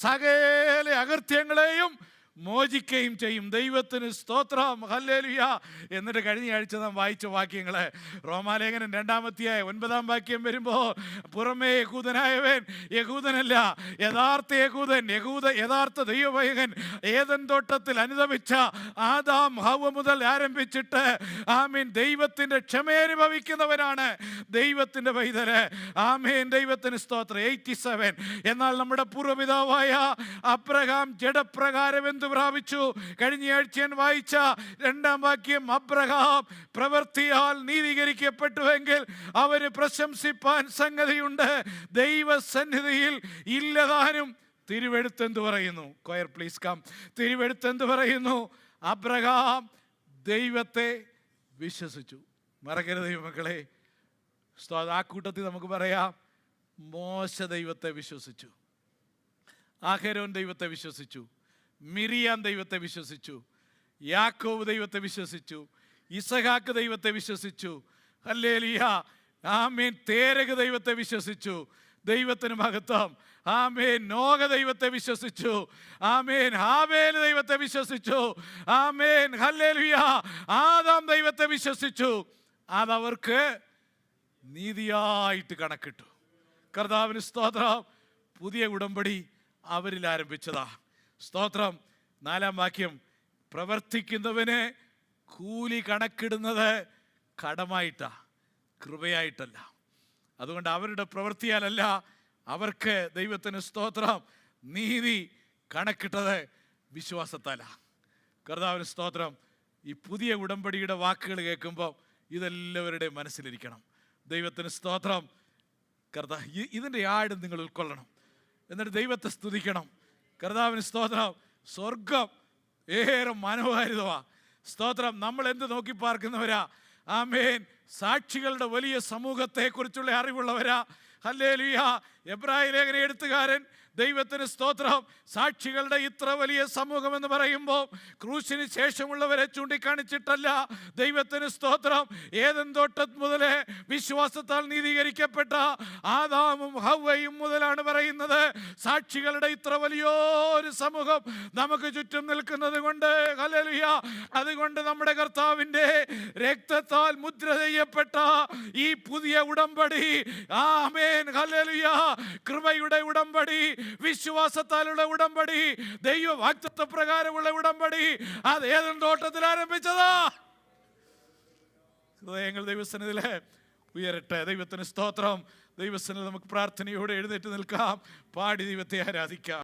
സകല അകൃത്യങ്ങളെയും മോചിക്കുകയും ചെയ്യും. ദൈവത്തിന് സ്തോത്രം. ഹല്ലേലൂയ. എന്നിട്ട് കഴിഞ്ഞ ആഴ്ച നാം വായിച്ച വാക്യങ്ങൾ, റോമാലേഖനം 2 അധ്യായം 9 വാക്യം വരുമ്പോൾ, പുറമേ യഹൂദനായവൻ യഹൂദനല്ല, യഥാർത്ഥ യഹൂദൻ, യഥാർത്ഥ ദൈവവൈകൻ, ഏദൻ തോട്ടത്തിൽ അനുദപിച്ച ആദാം ഹവ്വ മുതൽ ആരംഭിച്ചിട്ട് ആമീൻ ദൈവത്തിൻ്റെ ക്ഷമയനുഭവിക്കുന്നവരാണ് ദൈവത്തിൻ്റെ പൈതല്. ആമീൻ. ദൈവത്തിന് സ്തോത്രം. 87. എന്നാൽ നമ്മുടെ പൂർവ്വപിതാവായ അബ്രഹാം ജഡപ്രകാരം എന്ത് പ്രാപിച്ചു? കഴിഞ്ഞ ആഴ്ച ഞാൻ വായിച്ച 2 വാക്യം, അബ്രഹാം പ്രവൃത്തിയാൽ നീതീകരിക്കപ്പെട്ടുവെങ്കിൽ അവന് പ്രശംസിപ്പാൻ സംഗതിയുണ്ട്, ദൈവസന്നിധിയിൽ ഇല്ലതാനും. തിരുവെഴുത്തെന്ത് പറയുന്നു? Coir please come. തിരുവെഴുത്തെന്ത് പറയുന്നു? അബ്രഹാം ദൈവത്തെ വിശ്വസിച്ചു. മറക്കരുത് ദൈവമക്കളെ, ആ കൂട്ടത്തിൽ നമുക്ക് പറയാം, മോശ ദൈവത്തെ വിശ്വസിച്ചു, അഹരോൻ ദൈവത്തെ വിശ്വസിച്ചു, മിരിയാം ദൈവത്തെ വിശ്വസിച്ചു, യാക്കോബ് ദൈവത്തെ വിശ്വസിച്ചു, ഇസഹാക്ക് ദൈവത്തെ വിശ്വസിച്ചു, ഹല്ലേലൂയ, ആമേൻ, തേരഹ് ദൈവത്തെ വിശ്വസിച്ചു, ദൈവത്തിന് മഹത്വം, ആമേൻ, നോഹ ദൈവത്തെ വിശ്വസിച്ചു, ആമേൻ, ഹാബേൽ ദൈവത്തെ വിശ്വസിച്ചു, ആമേൻ, ഹല്ലേലൂയ, ആദാം ദൈവത്തെ വിശ്വസിച്ചു. അതവർക്ക് നീതിയായിട്ട് കണക്കിട്ടു. കർത്താവിന് സ്തോത്രം. പുതിയ ഉടമ്പടി അവരിൽ ആരംഭിച്ചതാ. സ്തോത്രം. 4-ാം വാക്യം, പ്രവർത്തിക്കുന്നവന് കൂലി കണക്കിടുന്നത് കടമായിട്ടാ, കൃപയായിട്ടല്ല. അതുകൊണ്ട് അവരുടെ പ്രവൃത്തിയാലല്ല, അവർക്ക് ദൈവത്തിന് സ്തോത്രം നീതി കണക്കിട്ടത് വിശ്വാസത്താലാ. കർത്താവിന് സ്തോത്രം. ഈ പുതിയ ഉടമ്പടിയുടെ വാക്കുകൾ കേൾക്കുമ്പോൾ ഇതെല്ലാവരുടെയും മനസ്സിലിരിക്കണം. ദൈവത്തിന് സ്തോത്രം. ഇതിൻ്റെ ആഴം നിങ്ങൾ ഉൾക്കൊള്ളണം. എന്നിട്ട് ദൈവത്തെ സ്തുതിക്കണം. കർത്താവിന് സ്തോത്രം. സ്വർഗം ഏറെ മനോഹാരിതമാ. സ്തോത്രം. നമ്മൾ എന്ത് നോക്കി പാർക്കുന്നവരാ? ആമേൻ. സാക്ഷികളുടെ വലിയ സമൂഹത്തെക്കുറിച്ചുള്ള അറിവുള്ളവരാ. ഹല്ലേലൂയ. എബ്രായ ലേഖന എഴുത്തുകാരൻ ദൈവത്തിന് സ്തോത്രം സാക്ഷികളുടെ ഇത്ര വലിയ സമൂഹം എന്ന് പറയുമ്പോൾ ക്രൂശിന് ശേഷമുള്ളവരെ ചൂണ്ടിക്കാണിച്ചിട്ടല്ല. ദൈവത്തിന് സ്തോത്രം. ഏദൻ തോട്ടം മുതലേ വിശ്വാസത്താൽ നീതീകരിക്കപ്പെട്ട ആദാമും ഹവ്വയും മുതലാണ് പറയുന്നത്. സാക്ഷികളുടെ ഇത്ര വലിയൊരു സമൂഹം നമുക്ക് ചുറ്റും നിൽക്കുന്നത് കൊണ്ട്, ഹല്ലേലൂയ, അതുകൊണ്ട് നമ്മുടെ കർത്താവിൻ്റെ രക്തത്താൽ മുദ്ര ചെയ്യപ്പെട്ട ഈ പുതിയ ഉടമ്പടി, ആമേൻ, ഹല്ലേലൂയ, കൃപയുടെ ഉടമ്പടി, വിശ്വാസത്താലുള്ള ഉടമ്പടി, ദൈവ വാഗ്ദത്ത പ്രകാരമുള്ള ഉടമ്പടി, അത് ഏദൻ തോട്ടത്തിൽ ആരംഭിച്ചതാ. ഹൃദയങ്ങൾ ദൈവസന്നിധിയിലെ ഉയരട്ടെ. ദൈവത്തിന് സ്തോത്രം. ദൈവസന്നിധിയിൽ നമുക്ക് പ്രാർത്ഥനയോടെ എഴുന്നേറ്റ് നിൽക്കാം, പാടി ദൈവത്തെ ആരാധിക്കാം.